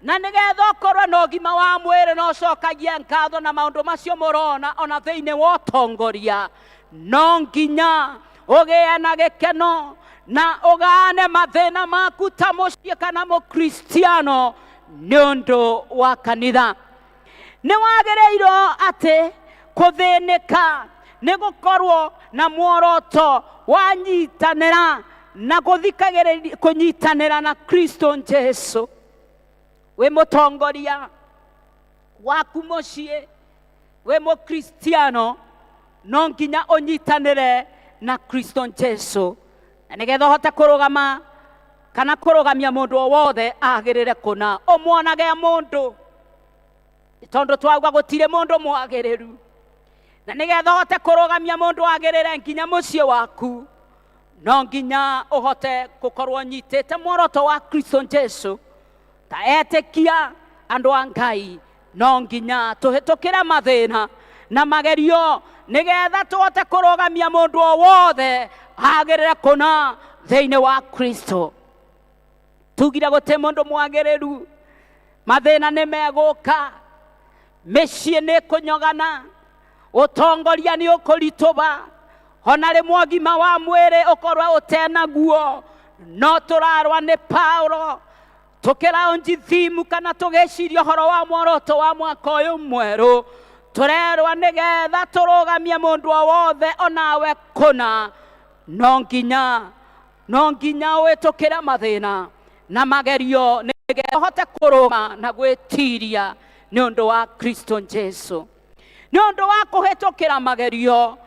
na nĩgetha ũkorwe na ũgima wa mwĩrĩ na ũcokagie ngatho na maũndũ macio mũrona ona thĩinĩ wa ũtongoria. No nginya ũgĩe na gĩkeno na ũgane mathĩna maku ta mũciĩ kana mũkristiano nĩ ũndũ wa kanitha. Nĩ wagĩrĩirwo atĩ kũthĩnĩka nĩ gũkorwo na muoroto wa nyitanĩra na kũnyitanĩra na Kristo Jesũ. Wĩ mũtongoria waku mũciĩ, wĩ mũkristiano, no nginya ũnyitanĩre na Kristo Jesũ, na nĩgetha ũhote kũrũgama kana kũrũgamia mũndũ o wothe agĩrĩre kũna. Ũmuonage mũndũ, tondũ twauga gũtirĩ mũndũ mwagĩrĩru, na nĩgetha ũhote kũrũgamia mũndũ agĩrĩre nginya mũciĩ waku, no nginya ũhote gũkorwo nyitĩte muoroto wa Kristo Jesũ. Ta etĩkia andũ a Ngai, no nginya tũhĩtũkĩre mathĩna na magerio nĩgetha tũhote kũrũgamia mũndũ o wothe agĩrĩre kũna thĩinĩ wa Kristo. Tugire gũtĩ mũndũ mwagĩrĩru, mathĩna nĩ megũka, mĩciĩ nĩ kũnyogana, ũtongoria nĩ ũkũritũha, ona rĩmwe ũgima wa mwĩrĩ ũkorwo ũtenaguo. No tũrarwa nĩ Paulo, tũkĩraũnji thimu kana tũgĩciria ũhoro wa muoroto wa mwaka ũyũ mwerũ, tũrerwa nĩgetha tũrũgamie mũndũ o wothe onawe kũna. No nginya wĩtũkĩre mathĩna na magerio nĩgetha ũhote kũrũma na gwĩtiria nĩ ũndũ wa Kristo Jesũ. Nĩ ũndũ wa kũhĩtũkĩra magerio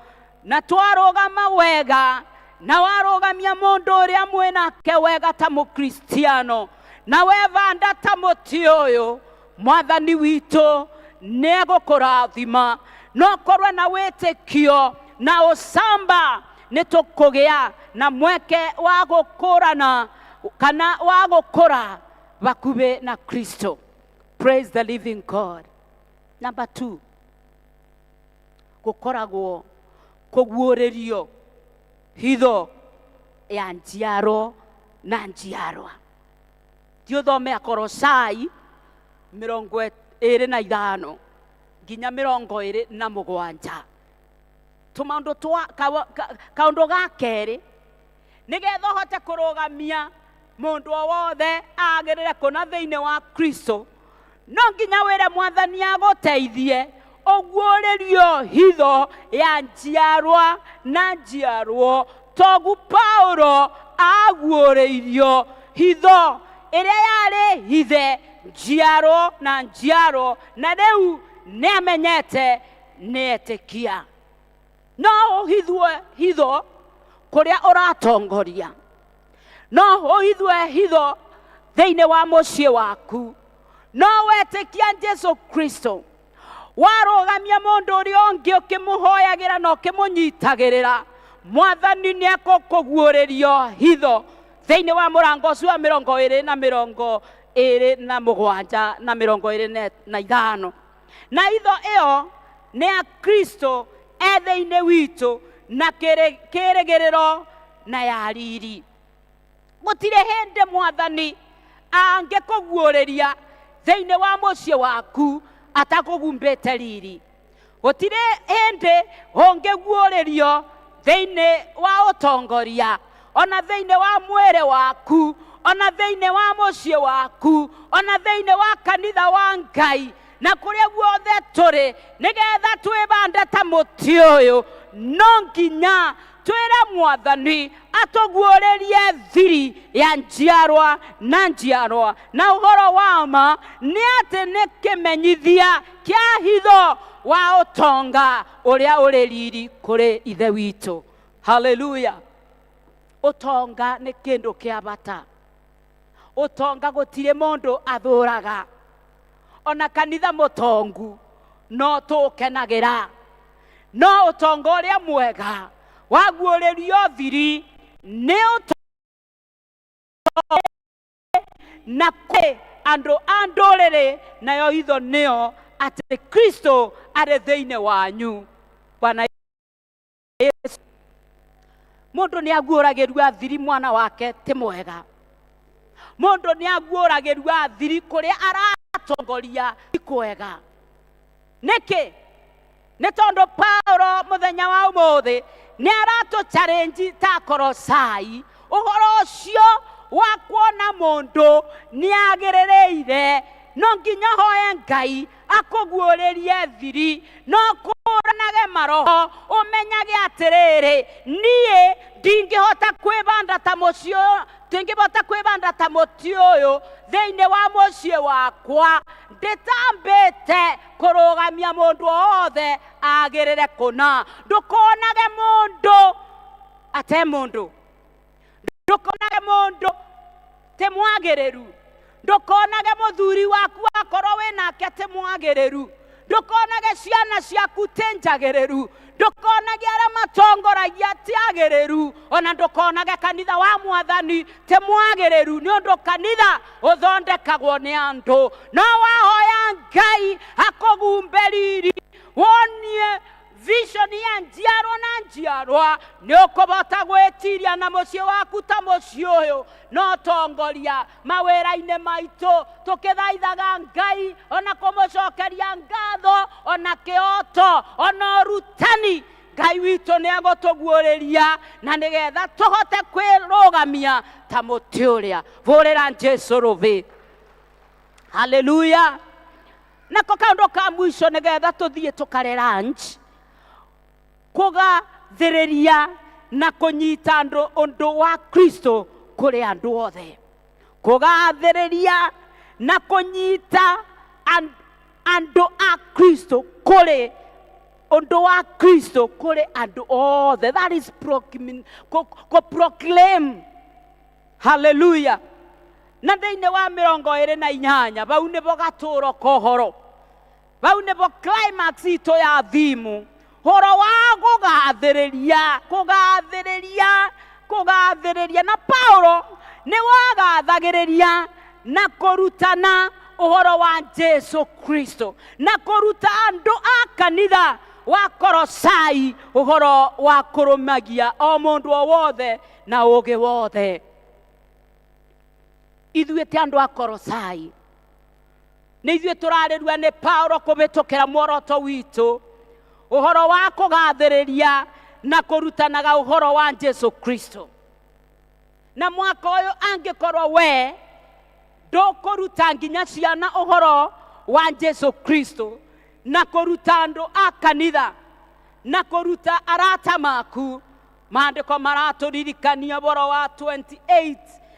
na twarũgama wega na warũgamia mũndũ ũrĩa mwĩnake wega ta mũkristiano, na wevanda ta mũtĩ ũyũ, Mwathani witũ nĩ egũkũrathima. No korwe na wĩtĩkio na ũcamba, nĩ tũkũgĩa na mweke wa gũkũrana kana wa gũkũra bakuhĩ na Kristo. Praise the living God. Number 2, gũkoragwo kũguũrĩrio hitho ya njiaro na njiarwa. Thiũthome Akolosai 25 nginya 27. Tũmaũndũ kaũndũ ga kerĩ, nĩgetha ũhote kũrũgamia mũndũ o wothe agĩrĩre kũna thĩinĩ wa Kristo, no nginya wĩre Mwathani agũteithie ũguũrĩrio hitho ya njiarwa na njiarwo, togu Paulo aguũrĩirio hitho ĩrĩa yarĩ hithe njiarwo na njiarwo, na rĩu nĩ amenyete nĩ etĩkia. No ũhithwe hitho kũrĩa ũratongoria, no ũhithwe hitho thĩinĩ wa mũciĩ waku, no wetĩkia Jesũ Kristo, warũgamia mũndũ ũrĩa ũngĩ ũkĩmũhoyagĩra na ũkĩmũnyitagĩrĩra, Mwathani nĩ ekũkũguũrĩrio hitho thĩinĩ wa mũrango ũcio wa 20 na 27 na 25. Na hitho ĩyo nĩ ya Kristo thĩinĩ witũ na kĩrĩgĩrĩro na ya riri. Gũtirĩ hĩndĩ Mwathani angĩkũguũrĩria thĩinĩ wa mũciĩ waku atakũgumbĩte riri. Gũtirĩ hĩndĩ ũngĩguũrĩrio thĩinĩ wa ũtongoria, ona thĩinĩ wa mwĩrĩ waku, ona thĩinĩ wa mũciĩ waku, ona thĩinĩ wa kanitha wa Ngai, na kũrĩa guothe tũrĩ, nĩgetha twĩbande ta mũtĩ ũyũ, no nginya twĩre Mwathani atũguũrĩrie thiri ya njiarwa na njiarwa. Na ũhoro wa ma nĩ atĩ nĩ kĩmenyithia kĩa hitho wa ũtonga ũrĩa ũrĩ riri kũrĩ ithe witũ. Hallelujah. Ũtonga nĩ kĩndũ kĩa bata. Ũtonga gũtirĩ mũndũ athũraga. Ona kanitha mũtongu no tũkenagĩra. No ũtonga ũrĩa mwega waguũrĩrio thiri nĩ ũtonga na kwĩ andũ a ndũrĩrĩ nayo hitho nĩyo atĩ Kristo arĩ thĩinĩ wanyu. Bwana Yesu. Mũndũ nĩ aguũragĩrua thiri mwana wake ti mwega. Mũndũ nĩ aguũragĩrua thiri kũrĩa aratongoria ti kwega. Nĩkĩ? Nĩ tondũ Paulo mũthenya wa ũmũthĩ nĩ aratũ challenge ta Kolosai ũhoro ũcio wa kuona mũndũ nĩ agĩrĩrĩire no nginya hoe Ngai akũguũrĩrie thiri no kũranage maroho ũmenyage atĩrĩrĩ niĩ ndingĩhota kwĩbanda ta mũcio ndingĩhota kwĩbanda ta mũtĩ ũyũ thĩinĩ wa mũciĩ wakwa ndĩtambĩte kũrũgamia mũndũ wothe agĩrĩre kũna. Ndũkonage mũndũ ate mũndũ. Ndũkonage mũndũ te mwagĩrĩru. Ndũkonage mũthuri waku akorwo wĩnake te mwagĩrĩru. Ndũkonage ciana ciaku te njagĩrĩru. Ndũkonage arĩa matongoragia ti agĩrĩru. Ona ndũkonage kanitha wa Mwathani te mwagĩrĩru nĩ ũndũ kanitha ũthondekagwo nĩ andũ. No wahoya Ngai akũgumbe riri wonie vision ya njiarwa na njiarwa nĩ ũkũbota gwĩtiria na mũciĩ waku ta mũciĩ ũyũ no tongoria mawĩra-inĩ maitũ tũkĩthaithaga Ngai ona kũmũcokeria ngatho ona kĩoto ona ũrutani. Ngai witũ nĩ agũtũguũrĩria na nĩgetha tũhote kwĩrũgamia ta mũtĩ ũrĩa. Vũrĩra Jesũ rũbĩ. Hallelujah. Nako kaũndũ ka mũico nĩgetha tũthiĩ tũkare lunch kũgathĩrĩria na kũnyita ũndũ wa Kristo kũrĩ andũ othe. Kũgathĩrĩria na kũnyita andũ a Kristo kũrĩ ũndũ wa Kristo kũrĩ andũ othe. That is proclaim. Hallelujah. Na thĩinĩ wa 28 bau nĩbo gatũũro kohoro. Bau nĩbo climax itũ ya thimu. Horo wa kũgathĩrĩria na Paulo nĩ wagathagĩrĩria na kũrutana ũhoro wa Jesu Kristo na kũruta andũ a kanitha wa Kolosai ũhoro wa kũrũmagia o mũndũ o wothe na ũũgĩ wothe. Ithuĩ ti andũ a Kolosai. Nĩ ithuĩ tũrarĩrua nĩ Paulo kũbĩtũkĩra muoroto witũ ũhoro wa kũgathĩrĩria na kũrutanaga ũhoro wa Jesu Kristo. Na mwaka ũyũ angĩkorwo we ndũkũruta nginya ciana ũhoro wa Jesu Kristo na kũruta andũ a kanitha na kũruta arata maku, maandĩko maratũririkania ũhoro wa 28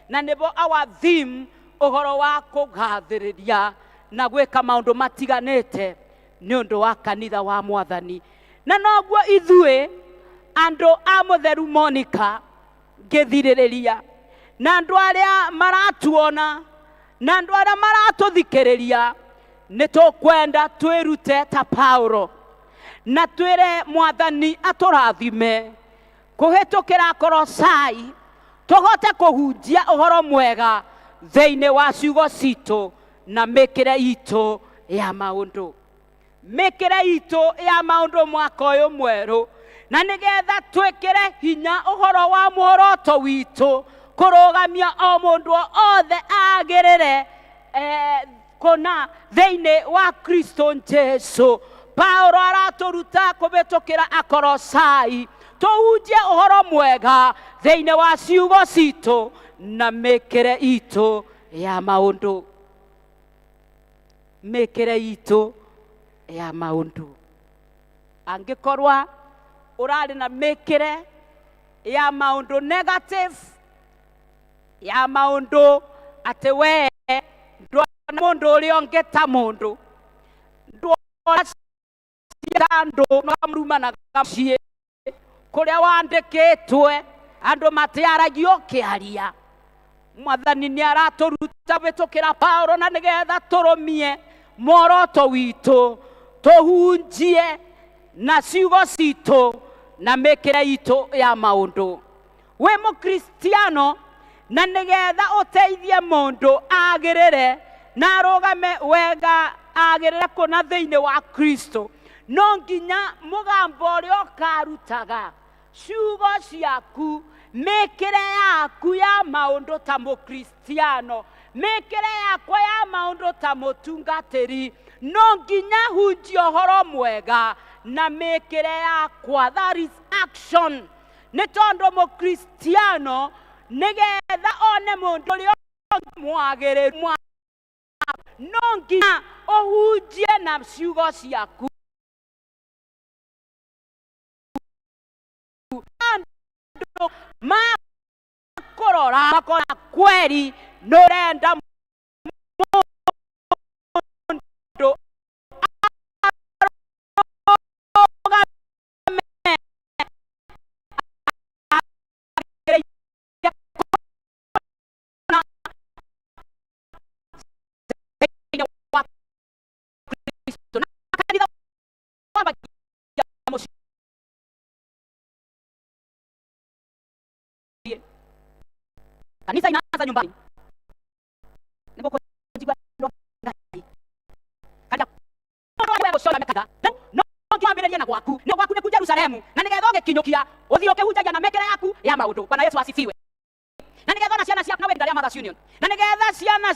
na nĩbo our theme ũhoro wa kũgathĩrĩria na gwĩka maũndũ matiganĩte nĩ ũndũ wa kanitha wa Mwathani. Na noguo ithuĩ andũ a mũtheru Monica ngĩthirĩrĩria na andũ arĩa maratuona na andũ arĩa maratũthikĩrĩria nĩ tũkwenda twĩrute ta Paulo na twĩre Mwathani atũrathime kũhĩtũkĩra Kolosai tũhote kũhunjia ũhoro mwega thĩinĩ wa ciugo citũ na mĩkĩre itũ ya maũndũ. Mĩkĩre itũ ya maũndũ mwaka ũyũ mwerũ na nĩgetha twĩkĩre hinya ũhoro wa muoroto witũ kũrũgamia o mũndũ othe agĩrĩre kũna thĩinĩ wa Kristo Jesu. Paulo aratũruta kũbĩtũkĩra Akolosai tũhunjie ũhoro mwega thĩinĩ wa ciugo citũ na mĩkĩre itũ ya maũndũ. Mĩkĩre itũ ya maũndũ. Angĩkorwa ũrarĩ na mĩkĩre ya maundu negative, ya maundu ati we ndona mundu uri ongeta mundu ndona andu nomrumanaga mucii kuria wandikitwe andu matiaragio kiaria. Mwathani ni araturuta bitukira Paulo na nigetha turumie moroto witu, tuhunjie na ciugo citu na mikire itu ya maundu. We mukristiano na nigetha uteithie mundu agirire na arugame wega agirire kuna thiini wa Kristo, no nginya mugambo uria ukarutaga ciugo ciaku, mikire yaku ya maundu ta mukristiano, mikire yakwa ya maundu ta mutungatiri, no nginya hunjie uhoro mwega na mikire yakwa. That is action. Ni tondu mukristiano nigetha one mundu uria mwagiriru, no nginya uhunjie na ciugo ciaku. Makorora makora kweri norenda mundu kanisa inaanza nyumbani. Jerusalemu na nigetha ugikinyukia uthii ukihunjagia na mekere yaku ya maundu. Bwana Yesu asifiwe. Na nigetha na ciana ciaku na wendari ya Mothers Union na nigetha ciana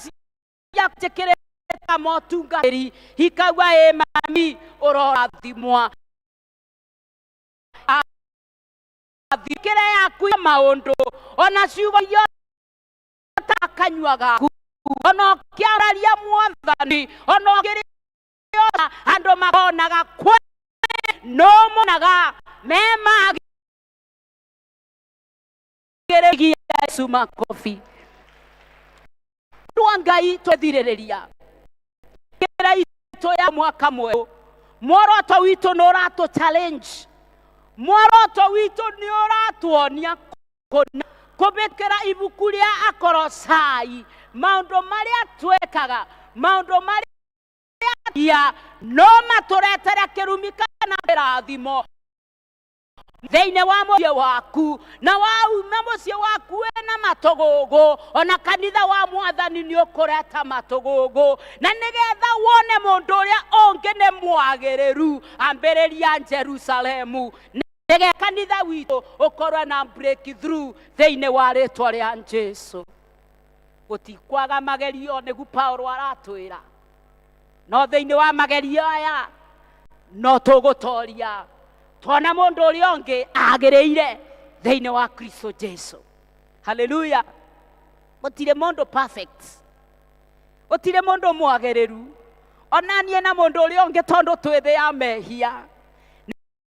ciatikireta motungatiri hikagwa mami urorathimwa athikire yaku ya maundu ona ciugo yo takanywaga ono kiararia Mwathani ono ngiria andu makonaga kwe no monaga mema geregia Yesu makofi. Ngai twethiriria kira ito ya mwaka mweru, mworoto witu no rato challenge, mworoto witu ni uratuonia kubikira ibuku ria Akolosai maundu maria twekaga, maundu maria ya no maturetere kirumi kana rathimo thiini wa muciĩ waku na wauma muciĩ waku wena matugugu, ona kanitha wa Mwathani ni ukureta matugugu, na nigetha wone mundu uria ungi ni mwagiriru ambiriria Jerusalemu, nige kanitha witu ukorwo na breakthrough thiini wa ritwa ria Jesu. Gutikwaga magerio nigu Paulo aratwira, no thiini wa magerio aya no tugutoria tuona mundu uria ungi agiriire thiini wa Kristo Jesu. Hallelujah. Gutire mundu perfect, gutire mundu mwagiriru, onanie na mundu uria ungi tondu twithi ya mehia.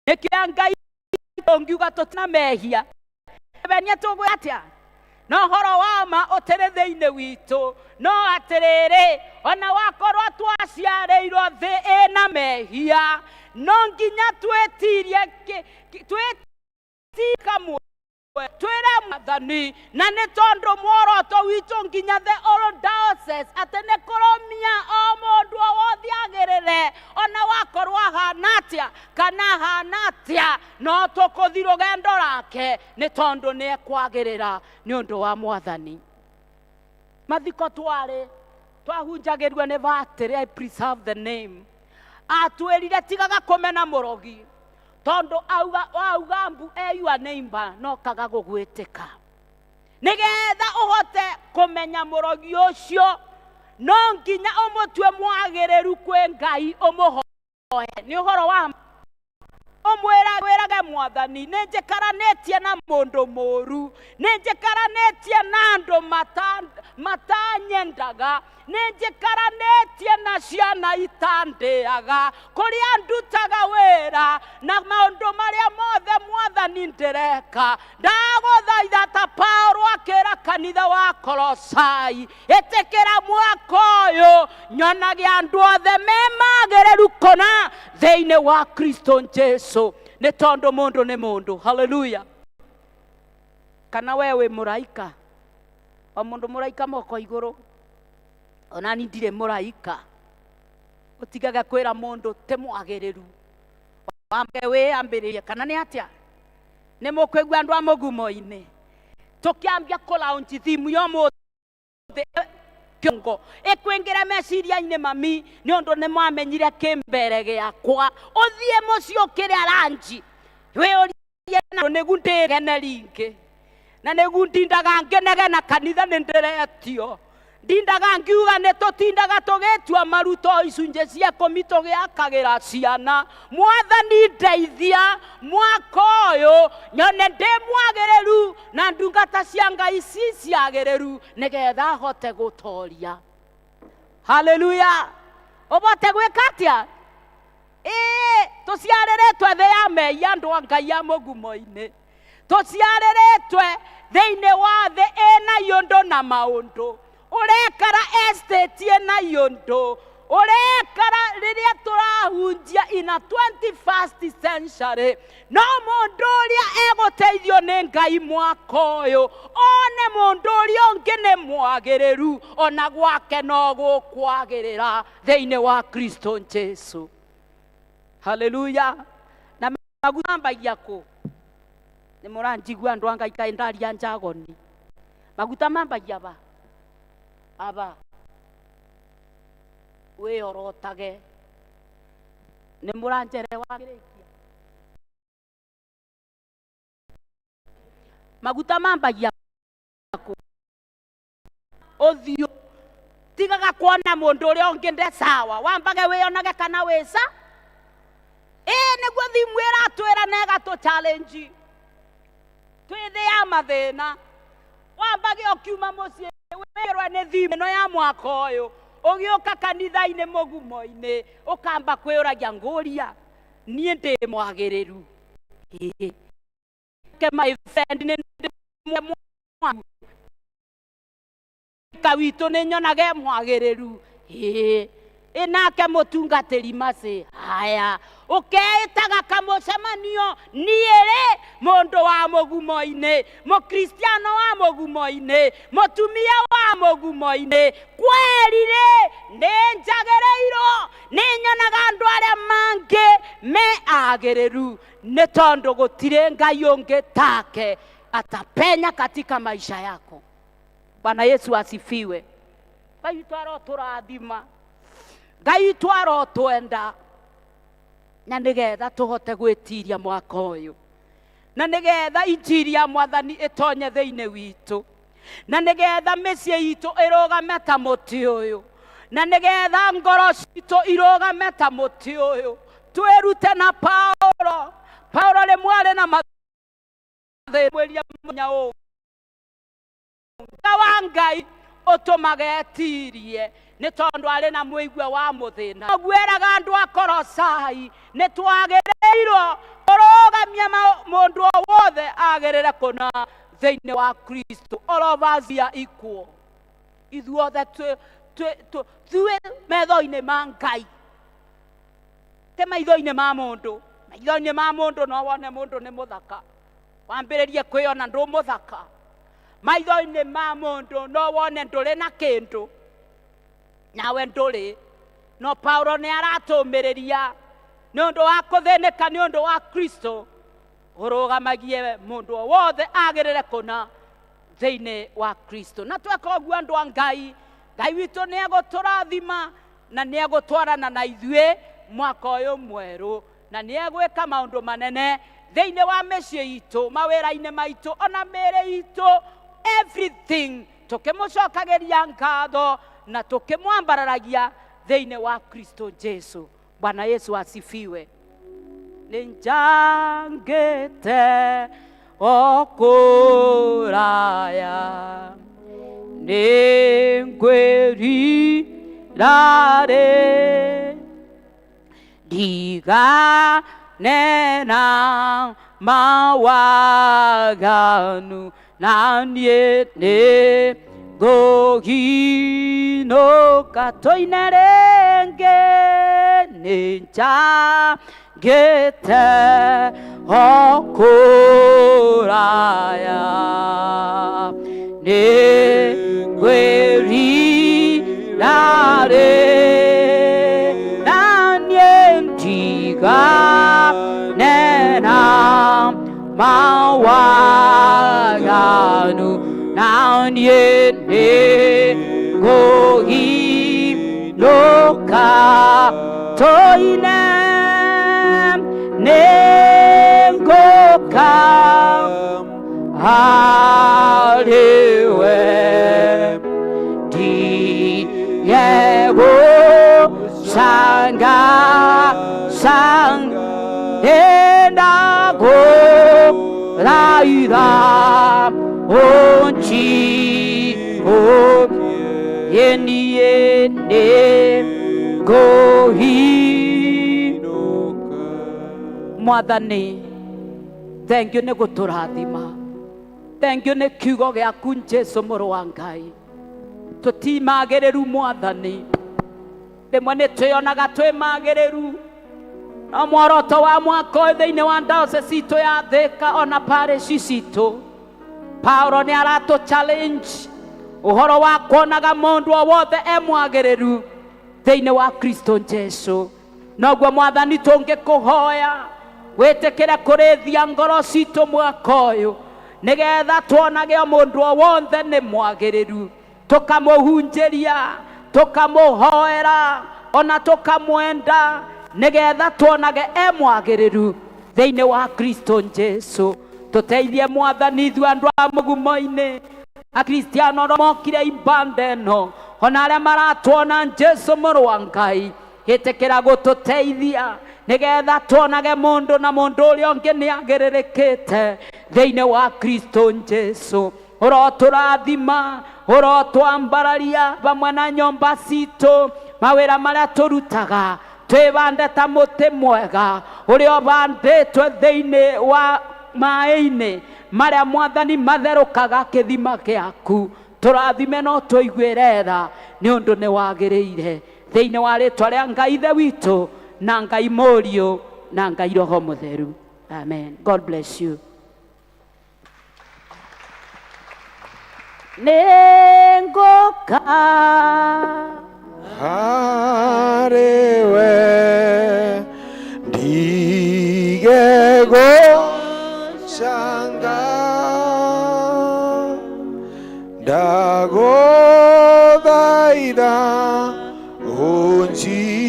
Nikia Ngai ongiuga tutina mehia benia tugu atia no horo wa ma utere thiini witu, no atiriri ona wakorwo twaciarirwo thi ina mehia no nginya twetirie twetika twire Mwathani, na ni tondu mworoto witu nginya the old diocese ati ni kurumia o mundu wothe agirire ona wakorwo ahana atia kana ahana atia, no tukuthi rugendo rake ni tondu ni ekwagirira ni undu wa Mwathani. Mathiko twahunjagirwe ni vatiri I preserve the name, atwirire tigaga kumena murogi tondu auga mbu your neighbor no kaga gugwitika. Nigetha uhote kumenya murogi ucio no nginya umutwe mwagiriru kwi Ngai umuhoe. Ni uhoro wa omwirage mwathani ninjikaranetie na mundu moru, ninjikaranetie na andu matanyendaga, ninjikaranetie na ciana itandiaga, kuria ndutaga wira na maundu maria mothe mwathani ndireka. Ndaguthaitha ta Paulo akira kanitha wa Kolosai, itikira mwaka uyu nyonage andu othe memagiriru kona thiini wa Kristo Jesu, ni tondu mundu ni mundu. Haleluya. Kana wewe muraika, o mundu muraika moko iguru, ona ni ndire muraika, utigaga kwira mundu te mwagiriru, wambe we ambiririe kana ni atia ni mukwigua andu a mugumo-ini tukiambia kulaunji thimu yo muthe kiongo ikwingira meciria-ini mami ni undu ni mwamenyire kimbere giakwa uthie muci ukire aranji we urie na nigu ndigene ringi na nigu ndindaga ngenegena kanitha ni ndiretio ndindaga ngiuga ni tutindaga tugitua maruto icunje cia kumi tugiakagira ciana. Mwathani ndeithia mwaka uyu nyone ndi mwagiriru na ndungata cia Ngai ici ciagiriru nigetha hote gutoria. Haleluya. Obote gwika atia tuciariritwe thi ya mei andu a Ngai a mugumo-ini, tuciariritwe thiini wa thi ina yundu na maundu, urekara estate na yundu, urekara riria turahunjia in a 21st century. No mundu uria eguteithio ni Ngai mwaka uyu one mundu uria ungi ni mwagiriru, ona gwake no gukwagirira thiini wa Kristo Jesu. Haleluya. Na maguta mbagia ku ni muranjigua andu anga ikaendaria njagoni, maguta mambagia ba aba we orotage ni muranjerewa maguta mambagia ku othio tigaga kuona mundu uria ungi nde sawa wambage wionage kana wisa niguo thimu iratwira na igatu challenge twithia mathina wambage ukiuma mucii wirwe ni thimu no ya mwaka uyu ugiuka kanitha-ini mugumo-ini ukamba kwiragia nguria nie ndi mwagiriru ke my friend ni kawitu ni nyonage mwagiriru inake mutungatiri masi haya ukeitaga kamucemanio niere mundu wa mugumo-ini, mukristiano wa mugumo-ini, mutumia wa mugumo-ini, kwerire ninjagereirwo ninyonaga andu aria mangi me agiriru ni tondu gutire Ngai ungi take atapenya katika maisha yako. Bwana Yesu asifiwe. Ngai twaro turathima, Ngai twaro twenda na nigetha tuhote gwitiria mwaka uyu, na nigetha injiri ya Mwathani itonye thiini witu, na nigetha micii itu irugame ta muti uyu, na nigetha ngoro citu irugame ta muti uyu. Twirute na Paulo le mware na mathemweria munya u wa Ngai utumagetirie ni tondu ari na muigwe wa muthina gweraga andu a Kolosai ni twagereirwo urugamia mundu wothe agerere kuna thiini wa Kristo. All of us are equal. Ithuothe tue metho-ini ma Ngai te maitho-ini ma mundu. Maitho-ini ma mundu no wone mundu ni muthaka wambiririe kwiona ndu muthaka. Maitho-ini ma mundu no wone nduri na kindu nawe nduri. No Paulo ni aratumiriria ni undu wa kuthinika ni undu wa Kristo urugamagie mundu wothe agirire kuna thiini wa Kristo. Na tweka uguo andu a Ngai, Ngai witu ni eguturathima na ni egutwarana na ithue mwaka uyu mweru, na ni egwika maundu manene thiini wa micii itu, mawira-ini maitu, ona miri itu, everything tukimucokagiria ngatho na tukimwambararagia thiini wa Kristo Jesu. Bwana Yesu asifiwe. ninjangite okuraya ningwirirare ndigane na mawaganu nanie ngũginoka tũine rĩngĩ nĩnjangĩte o kũraya nĩngwĩrirarĩ nanie ndigane na mawaganu nanie nĩngũginoka tũine nĩngũka harĩwe ndigegũcanga endagũthaitha unchi yenie nĩngũhinoka. Mwathani, thank you nĩ gũtũrathima, thank you nĩ kiugo gĩaku Jesũ mũrũ wa Ngai. Tũtimagĩrĩru Mwathani, rĩmwe nĩ twĩonaga twĩ magĩrĩru, no muoroto wa mwaka ũyũ thĩinĩ wa diocese itũ ya Thika ona parish citũ, Paulo nĩ aratũ challenge ũhoro wa kuonaga mũndũ o wothe mwagĩrĩru thĩinĩ wa Kristo Jesũ. Noguo Mwathani tũngĩkũhoya wĩtĩkĩre kũrĩthia ngoro citũ mwaka ũyũ, nĩgetha tuonage o mũndũ o wothe nĩ mwagĩrĩru, tũkamũhunjĩria, tũkamũhoera, ona tũkamwenda, nĩgetha tuonage mwagĩrĩru thĩinĩ wa Kristo Jesũ. Tũteithie Mwathani ithuĩ andũ a mũgumo-inĩ, akristiano arĩa mokire ibanda ĩno, ona arĩa maratuona Jesũ mũrũ wa Ngai, ĩtĩkĩra gũtũteithia nĩgetha tuonage mũndũ na mũndũ ũrĩa ũngĩ nĩagĩrĩrĩkĩte thĩinĩ wa Kristo Jesũ. Ũrotũrathima, ũrotwambararia hamwe na nyũmba citũ, mawĩra marĩa tũrutaga, twĩbande ta mũtĩ mwega ũrĩa ũbandĩtwo thĩinĩ wa maĩ-inĩ marĩa Mwathani matherũkaga kĩthima gĩaku. Tũrathime no tũiguĩre tha nĩ ũndũ nĩ wagĩrĩire, thĩinĩ wa rĩtwa rĩa Ngai Ithe witũ na Ngai Mũriũ na Ngai Roho Mũtheru. Amen. God bless you. Nĩngũka harĩwe ndigegũcanga ndagũthaitha ũnjiũkie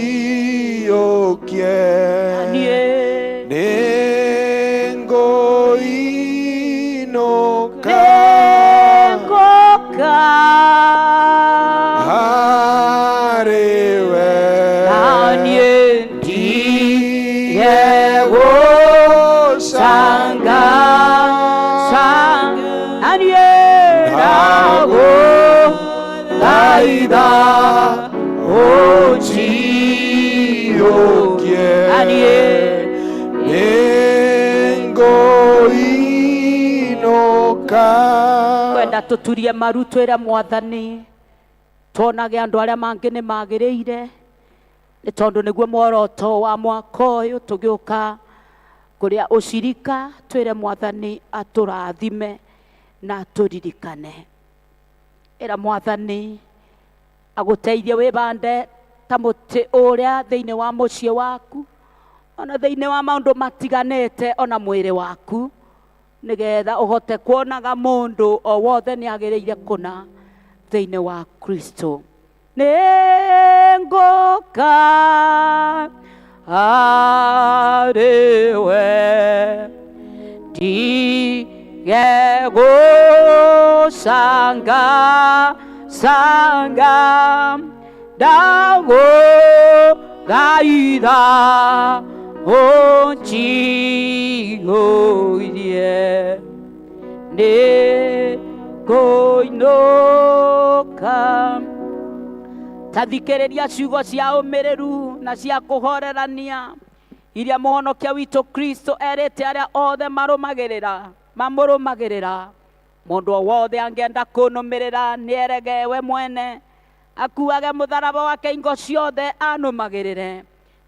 nĩngũinũka harĩwe ndigegũcanga ndagũthaitha ũnjiũkie nĩngũinũka. Kwenda tũturie maru twĩre Mwathani tuonage andũ arĩa mangĩ nĩ magĩrĩire, nĩ tondũ nĩguo muoroto wa mwaka ũyũ. Tũgĩũka kũrĩa ũcirika twĩre Mwathani atũrathime na atũririkane. Ĩra Mwathani agũteithie wĩbande ta mũtĩ ũrĩa thĩinĩ wa mũciĩ waku, ona thĩinĩ wa maũndũ matiganĩte, ona mwĩrĩ waku, nĩgetha ũhote kuonaga mũndũ o wothe nĩ agĩrĩire kũna thĩinĩ wa Kristo. Nĩngũka harĩwe ndigegũcanga ndagũthaitha unjiguirie nĩ ngũinũka. Ta thikĩrĩria ciugo cia ũmĩrĩru na cia kũhorerania iria mũhonokia witũ Kristo erĩte arĩa othe mamũrũmagĩrĩra. Mũndũ o wothe angĩenda kũnũmĩrĩra nĩerege we mwene, akuage mũtharaba wake ingo ciothe anũmagĩrĩre.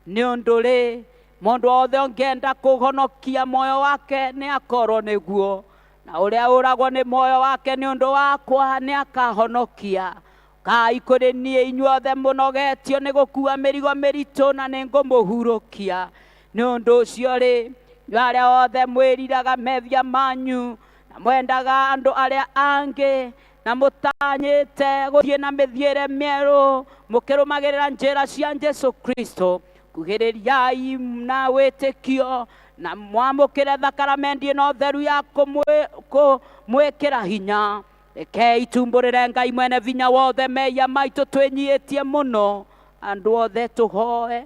Nĩ ũndũ rĩ, mũndũ wothe angĩenda kũhonokia muoyo wake nĩ akorwo nĩguo, na ũrĩa ũragwo nĩ muoyo wake nĩ ũndũ wakwa nĩ akahonokia. Kai kũrĩ niĩ inyuothe mũnogetio nĩ gũkua mĩrigo mĩritũ, na nĩ ngũmũhurũkia. Nĩ ũndũ ũcio rĩ, arĩa othe mwĩriraga mehia manyu na mwendaga andũ arĩa angĩ na mũtanyĩte gũthiĩ na mĩthiĩre mĩerũ mũkĩrũmagĩrĩra njĩra cia Jesu Kristo, kuhĩrĩriai na wĩtĩkio na mwamũkĩre thakramenti ĩno theru ya kũmwĩkĩra hinya. Rekei tumbũrĩre Ngai mwene vinya wothe mehia maitũ twĩnyihĩtie mũno. Andũ othe tũhoe.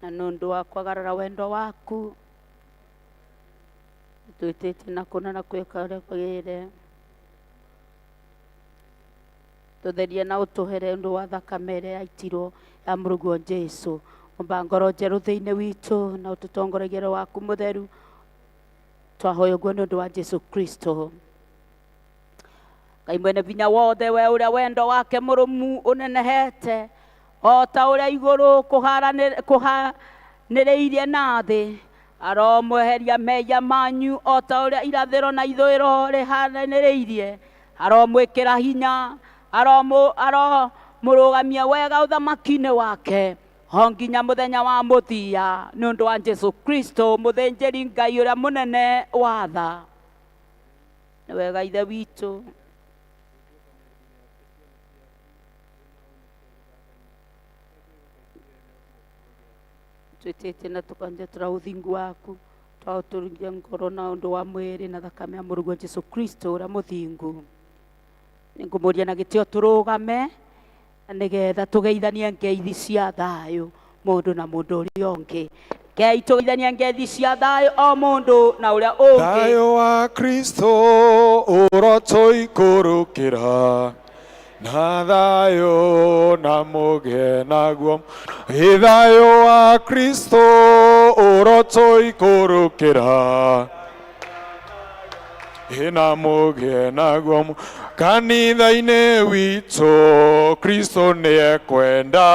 Na nũndũ wa kwagarara wendo waku twĩtĩtie na kũna na kwĩka ũrĩa kwagĩrĩire, tũtherie na ũtũhere ũndũ wa thakame ĩrĩa yaitirwo ya mũrũguo Jesu. Ũmba ngoro njerũ thĩinĩ witũ na ũtũtongoragie Roho waku mũtheru. Twahoya ũguo nĩ ũndũ wa Jesu Kristo. Ngai mwene vinya wothe, we ũrĩa wendo wake mũrũmu ũnenehete o ta ũrĩa igũrũ kũhanĩrĩirie na thĩ, aromweheria mehia manyu o ta ũrĩa irathĩro na ithũĩro rĩhanĩrĩirie. Aromwĩkĩra hinya, aromũrũgamia wega ũthamaki-inĩ wake o nginya mũthenya wa mũthia, nĩ ũndũ wa Jesu Kristo mũthĩnjĩri Ngai ũrĩa mũnene wa tha. Nĩ wega Ithe witũ, twĩtĩtie na tũkanjĩtĩra ũthingu waku, twaũtũringia ngoro na ũndũ wa mwĩrĩ na thakame ya mũrũguo Jesu Kristo ũrĩa mũthingu. Nĩ ngũmũria na gĩtĩo tũrũgame nĩgetha tũgeithanie ngeithi cia thayũ mũndũ na mũndũ ũrĩa ũngĩ. Ngai tũgeithanie ngeithi cia thayũ o mũndũ na ũrĩa ũngĩ. Thayũ wa Kristo ũrotũikũrũkĩra, na thayũ na mũgĩe naguo. Thayũ wa Kristo ũrotũikũrũkĩra, na mũgĩe naguo. Kanitha-inĩ witũ Kristo nĩ ekwenda,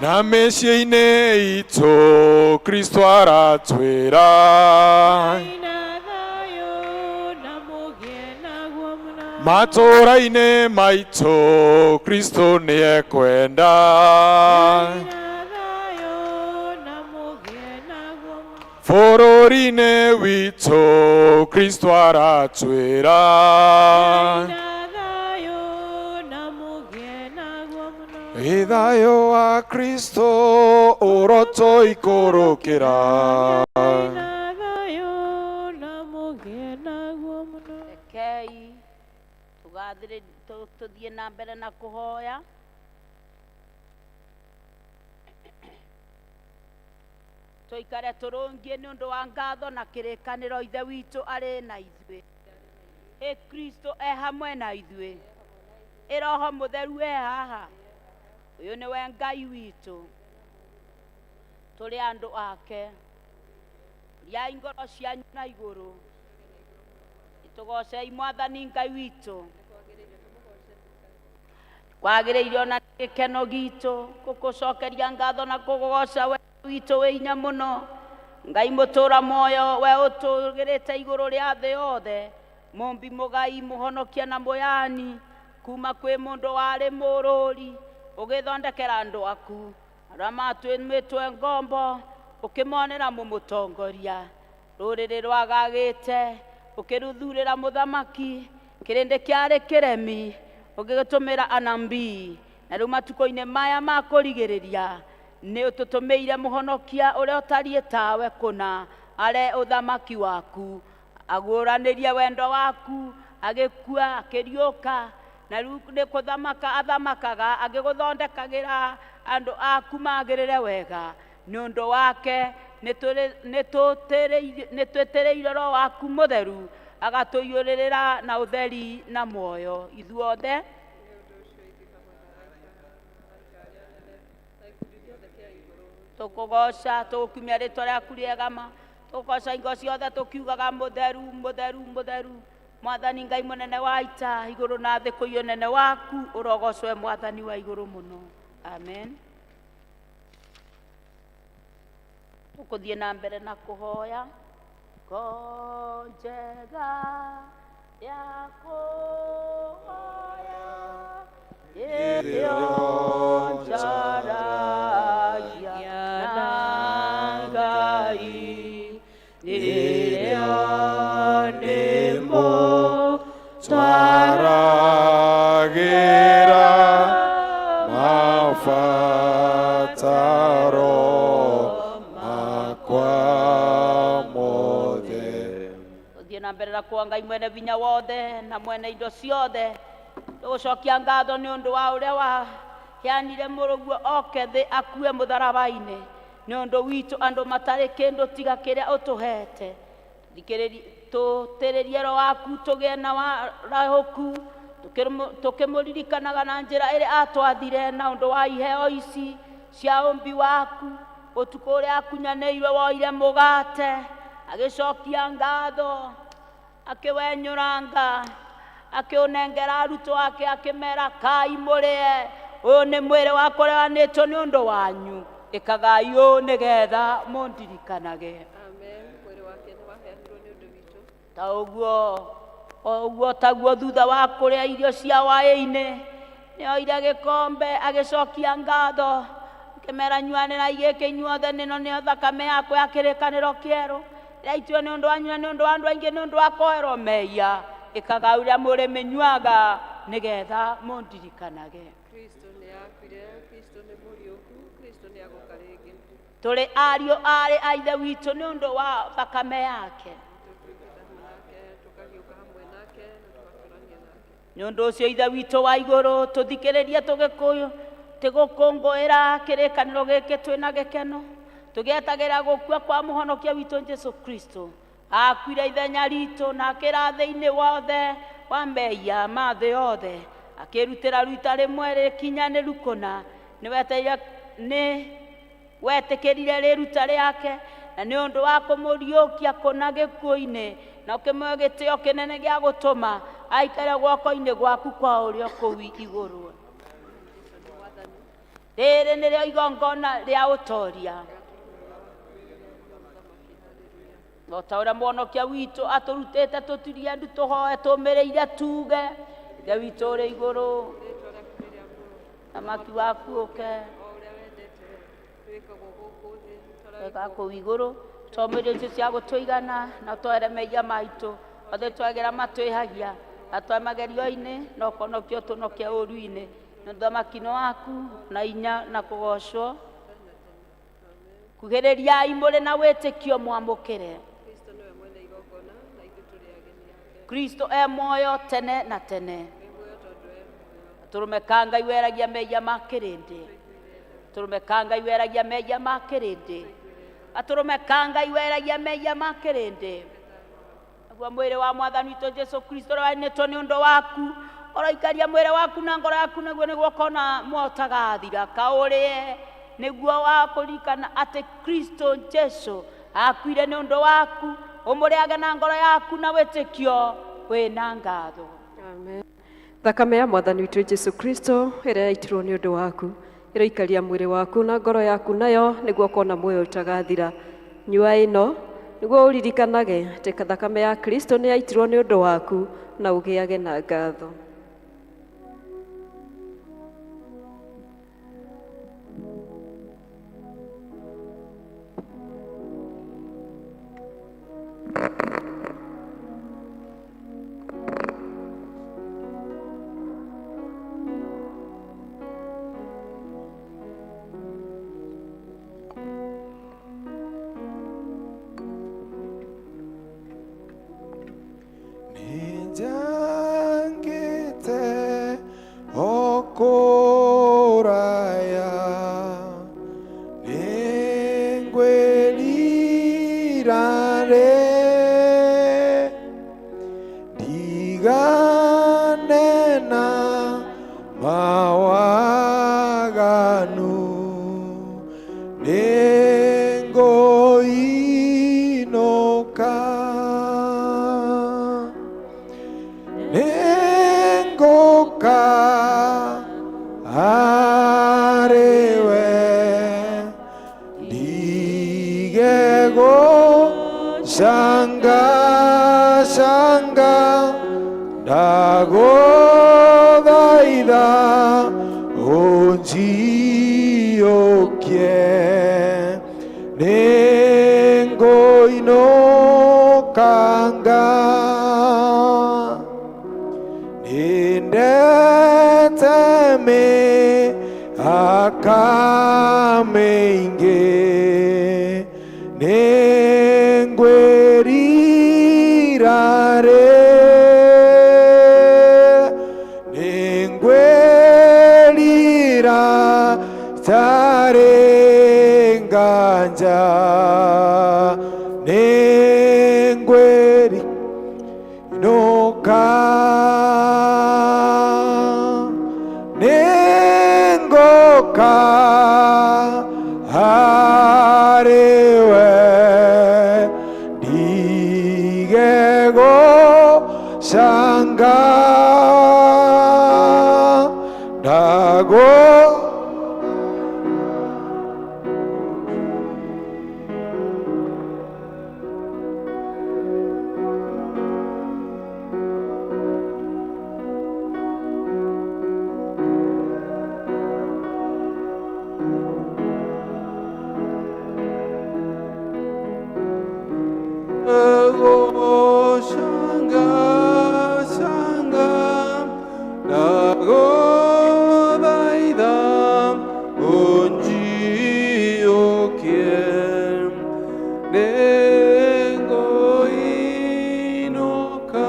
na mĩciĩ-inĩ itũ Kristo aratwĩra, matũũra-inĩ maitũ Kristo nĩ ekwenda, bũrũri-inĩ witũ Kristo aratwĩra, thayũ wa Kristo ũrotũikũrũkĩra. Rekei tũthiĩ na mbere na kũhoya. Tũikare tũrũngie nĩ ũndũ wa ngatho na kĩrĩkanĩro Ithe witũ arĩ na ithuĩ. Kristo e hamwe na ithuĩ. Roho mũtheru e haha. Ũyũ nĩwe Ngai witũ. Tũrĩ andũ ake. Riai ngoro cianyu na igũrũ. Tũgocei Mwathani Ngai witũ. Kwagĩrĩire ona gĩkeno gitũ gũkũcokeria ngatho na kũgoca we witũ wĩ hinya mũno. Ngai mũtũra muoyo, we ũtũgĩrĩte igũrũ rĩa thĩ yothe, mũmbi mũgai mũhonokia na mũyani, kuma kwĩ mũndũ warĩ mũrũri, ũgĩthondekera andũ aku arĩa matuĩmĩtwe ngombo, ũkĩmonera mũmũtongoria. Rũrĩrĩ rwagagĩte ũkĩruthurĩra mũthamaki, kĩrĩndĩ kĩarĩ kĩremi ũgĩgĩtũmĩra anabii, na rĩu matukũ-inĩ maya ma kũrigĩrĩria nĩ ũtũtũmĩire mũhonokia ũrĩa ũtariĩ tawe kũna, are uthamaki waku agũranĩrie wendo waku agĩkua akĩriũka na rĩu nĩ kũthamaka athamakaga agĩgũthondekagĩra andũ aku magĩrĩre wega nĩ ũndũ wake nĩ twĩtĩrĩire roho waku mũtheru agatũiyũrĩrĩra na ũtheri na muoyo ithuothe tũkũgoca tũgũkumia rĩtwa rĩaku rĩega ma tũgoca ingo ciothe tũkiugaga mũtheru mũtheru mũtheru Mwathani Ngai mũnene wa ita igũrũ na thĩ kũiywo nene waku ũrogocwe Mwathani wa igũrũ mũno amen tũkũthiĩ na mbere na kũhoya ngo njega ya kũhoya ĩrĩo njaragia na Ngai nĩrĩo twaragira mabataro makwa mothe tũthiĩ na mbere na kuoya Ngai mwene vinya wothe na mwene indo ciothe tũgũcokia ngatho nĩ ũndũ wa ũrĩa waheanire mũrũguo oke thĩ akue mũtharaba-inĩ nĩ ũndũ witũ andũ matarĩ kĩndũ tiga kĩrĩa ũtũhete tũtĩrĩrie roho waku tũgĩe na warahũku tũkĩmũririkanaga na njĩra ĩrĩa atwathire na ũndũ wa iheo ici cia ũmbi waku ũtukũ ũrĩa akunyanĩirwo woire mũgate agĩcokia ngatho akĩwenyũranga akĩũnengera arutwo ake akĩmera kai mũrĩe ũyũ nĩ mwĩrĩ wakwa ũrĩa wanĩtwo nĩ ũndũ wanyu ĩkagai ũũ nĩgetha mũndirikanage ta ũguo taguo thutha wa kũrĩa irio cia hwaĩ-inĩ nĩoire gĩkombe agĩcokia ngatho akĩmera nyuanĩrai gĩkĩ inyuothe nĩno nĩyo thakame yakwa ya kĩrĩkanĩro kĩerũ ĩraitwo nĩ ũndũ wanyu na nĩ ũndũ wa andũ aingĩ nĩ ũndũ wa kũherwo mehia ĩkaga ũrĩa mũrĩmĩnyuaga nĩgetha mũndirikanage tũrĩ ariũ arĩ a ithe witũ nĩ ũndũ wa thakame yake nĩ ũndũ ũcio ithe witũ wa igũrũ tũthikĩrĩrie tũgũkũngũĩra kĩrĩkanĩro gĩkĩ twĩna gĩkeno tũgĩetagĩra gũkua kwa mũhonokia witũ Jesũ Kristo akuire ithenya ritũ na akĩra thĩinĩ wothe wa mehia ma thĩ yothe akĩrutĩra ruta rĩmwe rĩkinyanĩru kũna nĩ wetĩkĩrire rĩruta rĩake na nĩ ũndũ wa kũmũriũkia kũna gĩkuũ-inĩ na ũkĩmũhe gĩtĩo kĩnene gĩa gũtũma aikare guoko-inĩ gwaku kwa ũrĩo kũu igũrũ rĩrĩ nĩrĩo igongona rĩa ũtoria o ta ũrĩa mũhonokia witũ atũrutĩte tũturie ndu tũhoe tũmĩrĩire tuge ithe witũ ũrĩ igũrũ thamaki waku ũke wega kũu igũrũ tũmĩrĩrie icio cia gũtũigana na tũhere mehia maitũ othe twagĩra matwĩhagia atwae magerio-inĩ na ũkonokio tũnokia ũru-inĩ nĩ thamaki waku na inya na kũgocwo kuhĩrĩriai mũrĩ na wĩtĩkio mwamũkĩre Kristo e muoyo tene na tene tũrũme ka Ngai weragia mehia ma kĩrĩndĩ tũrũme ka Ngai weragia mehia ma kĩrĩndĩ atũrũme ka Ngai weragia mehia ma kĩrĩndĩ naguo mwĩrĩ wa Mwathani witũ Jesũ Kristo ũrĩa wanĩtwo nĩ ũndũ waku ũroikaria mwĩrĩ waku na ngoro yaku naguo nĩguo kona motagathira kaũrĩe nĩguo wa kũririkana atĩ Kristo Jesũ akuire nĩ ũndũ waku ũmũrĩage na ngoro yaku na wĩtĩkio wĩna ngatho amen thakame ya Mwathani witũ Jesũ Kristo ĩrĩa yaitirwo nĩ ũndũ waku ĩroikaria mwĩrĩ waku na ngoro yaku nayo nĩguo kona muoyo ũtagathira nyua ĩno nĩguo ũririkanage atĩ thakame ya Kristo nĩ yaitirwo nĩ ũndũ waku na ũgĩage na ngatho tiganena mawaganu nengoinoka nengoka arewe digego shanga shanga dago daida onjiokie nengo inokanga nindeteme akameinge nengwerirare nengwerira tarenganja nengweri noka nengoka arewe digego shanga dago shanga shanga dago daida onjiokie nengo inoka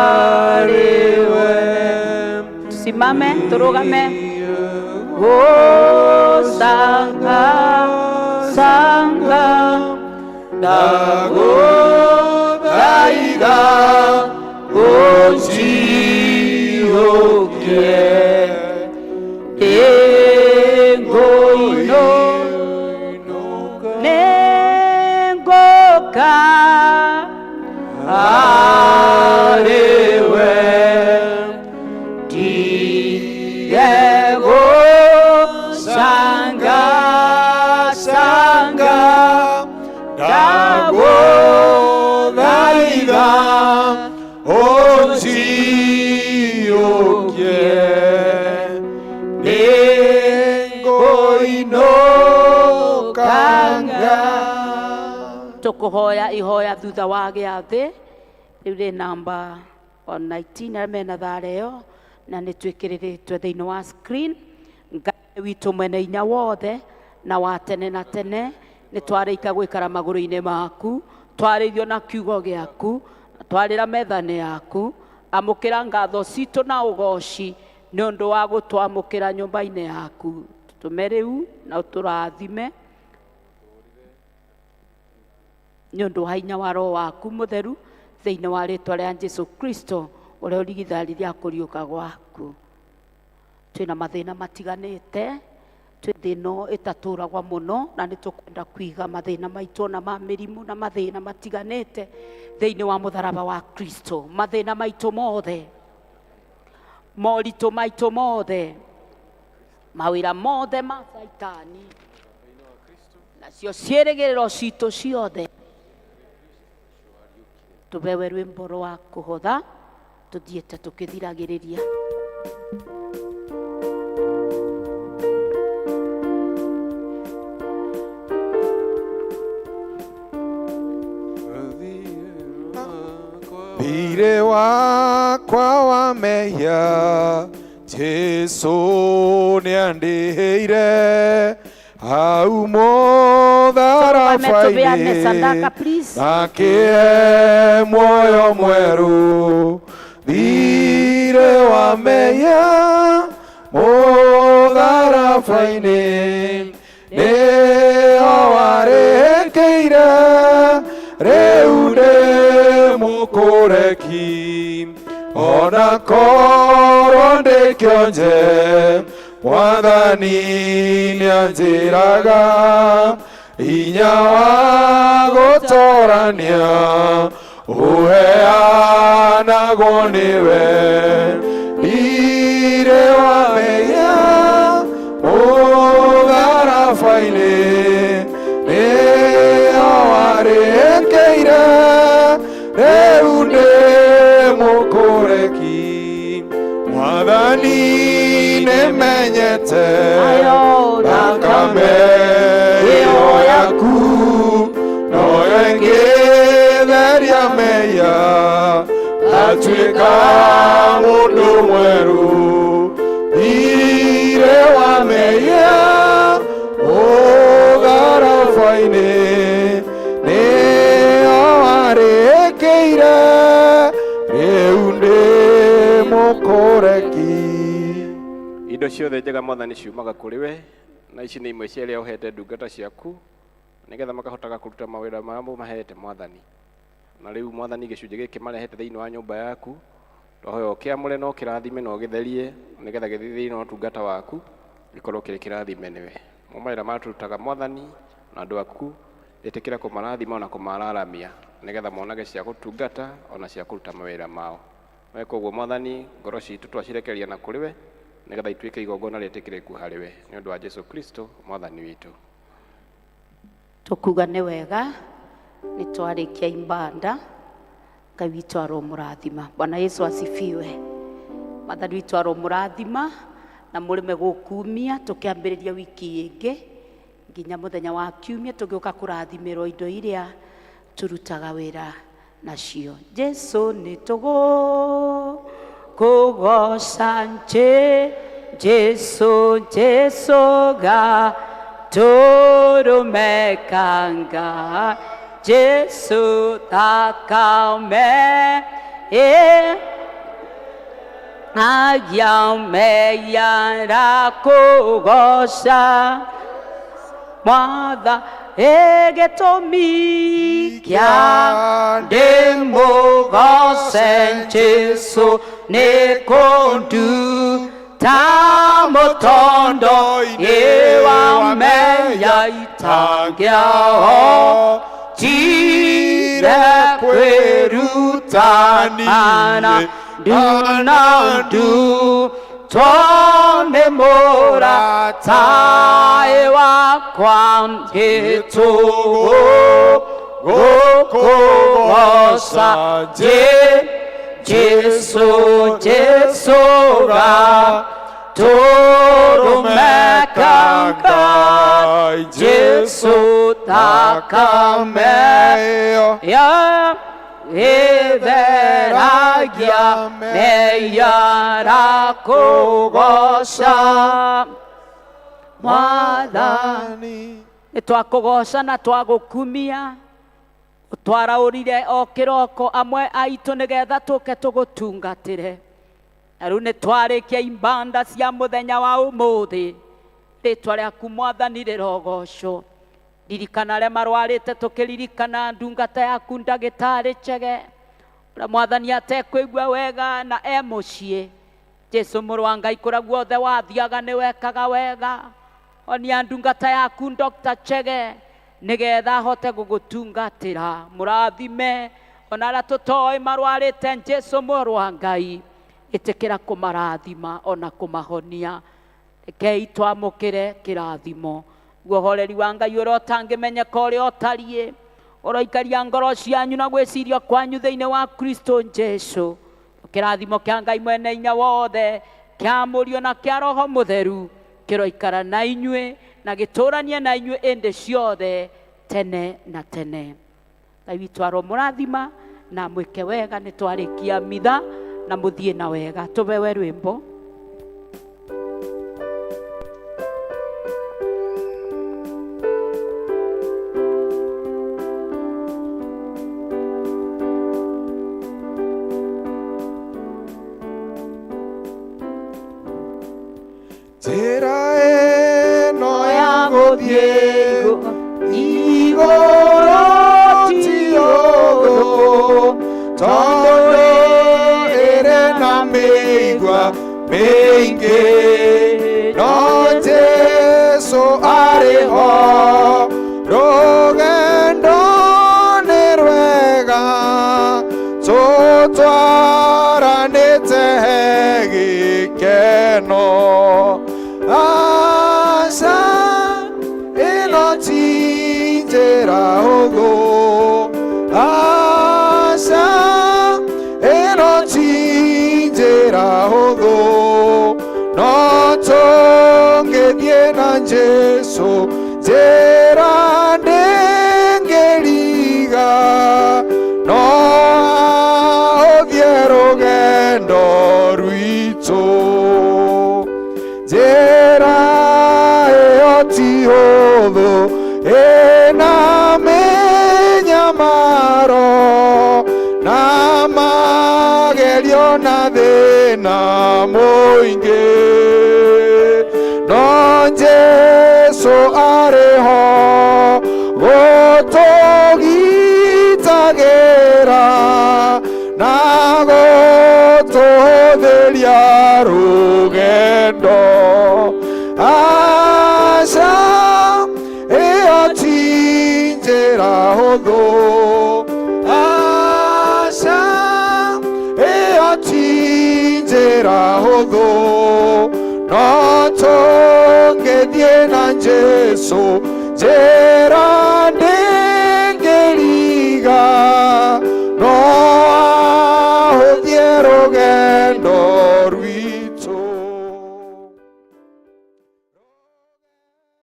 arewe. Tusimame, turugame. Oh, sanga, sanga, dago, daida, onjiokie, nengo inoka, nengoka, arewe, Diego Sanga Sanga Dago Daida onjiokie nengo inokanga. Tukuhoya ihoya thutha wa giathi riu ri namba 19 arĩa mena thara ĩyo na nĩ twĩkĩrĩrĩtwe thĩinĩ wa screen. Ngai witũ mwene inya wothe na wa tene na tene nĩ twarĩka gwĩkara magũrũ-inĩ maku, twarĩithio na kiugo gĩaku, twarĩra metha-inĩ yaku. Amũkĩra ngatho citũ na ũgoci nĩ ũndũ wa gũtwamũkĩra nyũmba-inĩ yaku. Tũme rĩu na ũtũrathime nĩ ũndũ wa hinya wa Roho waku mũtheru thĩinĩ wa rĩĩtwa rĩa Jesũ Kristo ũrĩa ũrigitharia kũriũka gwaku. Twĩna mathĩna matiganĩte, twĩ thĩno ĩtatũragwa mũno na nĩ tũkwenda kwiga mathĩna maitũ na ma mĩrimũ na mathĩna matiganĩte thĩinĩ wa mũtharaba wa Kristo. Mathĩna maitũ mothe, moritũ maitũ mothe, mawĩra mothe ma Saitani, nacio ciĩrĩgĩrĩro citũ ciothe, tũbewe rwĩmbo rwa kũhotha tuthiĩte tũkĩthiragĩrĩria. Thirĩ wakwa wa mehia Jesũ nĩandĩhĩire hau mũtharabai-inĩ nakĩhe muoyo mwerũ. Thirĩ wa mehia mũtharabai-inĩ nĩho warĩhĩkĩire mukureki ona korwo ndĩ kĩonje Mwathani nĩanjĩraga hinya wa gũtorania ũheanagwo nĩwe ndirĩ wamenya mũgarabainĩ nĩyo warĩkĩire rĩu ndĩ mũkũreki Mwathani nĩmenyete thakame ĩyo yaku noyo ĩngĩtheria mehia atuĩka mũndũ mwerũ ndirĩ wamenya mũgarabainĩ nĩyo warĩkĩire rĩu ndĩ mũkũreki. Indo ciothe njega Mwathani ciumaga kũrĩ we na ici nĩ imwe cia iria ũhete ndungata ciaku nĩgetha makahotaga kũruta mawĩra marĩa mahete Mwathani. Na rĩu Mwathani gĩcunjĩ gĩkĩ marehete thĩinĩ wa nyũmba yaku roho ũkĩamũre no kĩrathime no gĩtherie nĩgetha gĩthiĩ thĩinĩ wa ũtungata waku gĩkorwo kĩrĩ kĩrathime nĩwe. Mawĩra matũrutaga Mwathani na andũ aku ĩtĩkĩra kũmarathima ona kũmararamia nĩgetha monage cia gũtungata ona cia kũruta mawĩra mao. Weka ũguo Mwathani ngoro citũ twacirekeria na kũrĩ we nĩgetha ituĩke igongona rĩtĩkĩrĩku harĩ we nĩ ũndũ wa Jesũ Kristo Mwathani witũ. Tukuga nĩ wega nĩ twarĩkia imbanda Ngai witũ aromũrathima. Bwana Yesu asifiwe. Mwathani witũ aromũrathima na mũrĩme gũkumia tũkĩambĩrĩria wiki ĩngĩ nginya mũthenya wa kiumia tũgĩũka kũrathimĩrwo indo iria turutaga wĩra nacio. Jesu nĩ tũgũkũgoca Jesu ga tũrũmekanga Jesu thakame agiameya kũgoca Mwatha gĩtũmi kĩa ndĩmũgoce Jesu nĩ kũnduta mũtondo ĩwameya itangĩaho tire kwĩrutania ndunandu tone mũrataĩ wakwa gũkũgoca Jesu ga tũrũmekanga Jesu thakame ĩtheragia meyara kũgoca Mwathani. Nĩtwakũgoca na twagũkumia ũtwaraũrire o kĩroko amwe aitũ nĩgetha tũke tũgũtungatĩre. Na rĩu nĩtwarĩkia imbanda cia mũthenya wa ũmũthĩ rĩtwa rĩaku Mwathani rĩrogocwo. Ririkana arĩa marwarĩte tũkĩririkana ndungata yaku ndagĩtarĩ Chege ũrĩa Mwathani atekwĩigua wega na mũciĩ. Jesu mũrũ wa Ngai kũrĩa guothe wathiaga nĩwekaga wega. Onia ndungata yaku Dr. Chege nĩgetha ahote gũgũtungatĩra. Mũrathime ona arĩa tũtoĩ marwarĩte Jesu mũrũ wa Ngai ĩtĩkĩra kũmarathima ona kũmahonia. Rekei twamũkĩre kĩrathimo. Guohoreri wa Ngai ũrĩa ũtangĩmenyeka ũrĩa ũtariĩ ũroikaria ngoro cianyu na gwĩciria kwanyu thĩinĩ wa Kristo Jesu. Kĩrathimo kĩa Ngai mwene hinya wothe kĩa Mũriũ na kĩa Roho Mũtheru kĩroikara na inyuĩ na gĩtũranie na inyuĩ ĩndĩ ciothe tene na tene. Ngai witũ aromũrathima na mwĩke wega nĩtwarĩkia mitha na mũthiĩ na wega. Tũbewe rwĩmbo. Njĩra ĩno ya gũthiĩ igũrũ ti ũthũ mĩingĩ, no Jesũ arĩ ho, rũgendo nĩ rwega, tũtwaranĩte gĩkeno. Aca ĩno ti njĩra hũthũ, aca ĩno ti njĩra hũthũ, no tũngĩthiĩ na Jesũ njĩra ndĩngĩriga, no ahũthie rũgendo rwitũ. Njĩra ĩyo ti hũthũ, ĩna mĩnyamaro na magerio na thĩna mũingĩ, no Jesũ arĩ ho gũtũgitagĩra na gũtũhũthĩria rũgendo. Aca ĩyo ti njĩra hũthũ, aca ĩyo ti njĩra hũthũ, no tũngĩthiĩ na Jesũ njĩra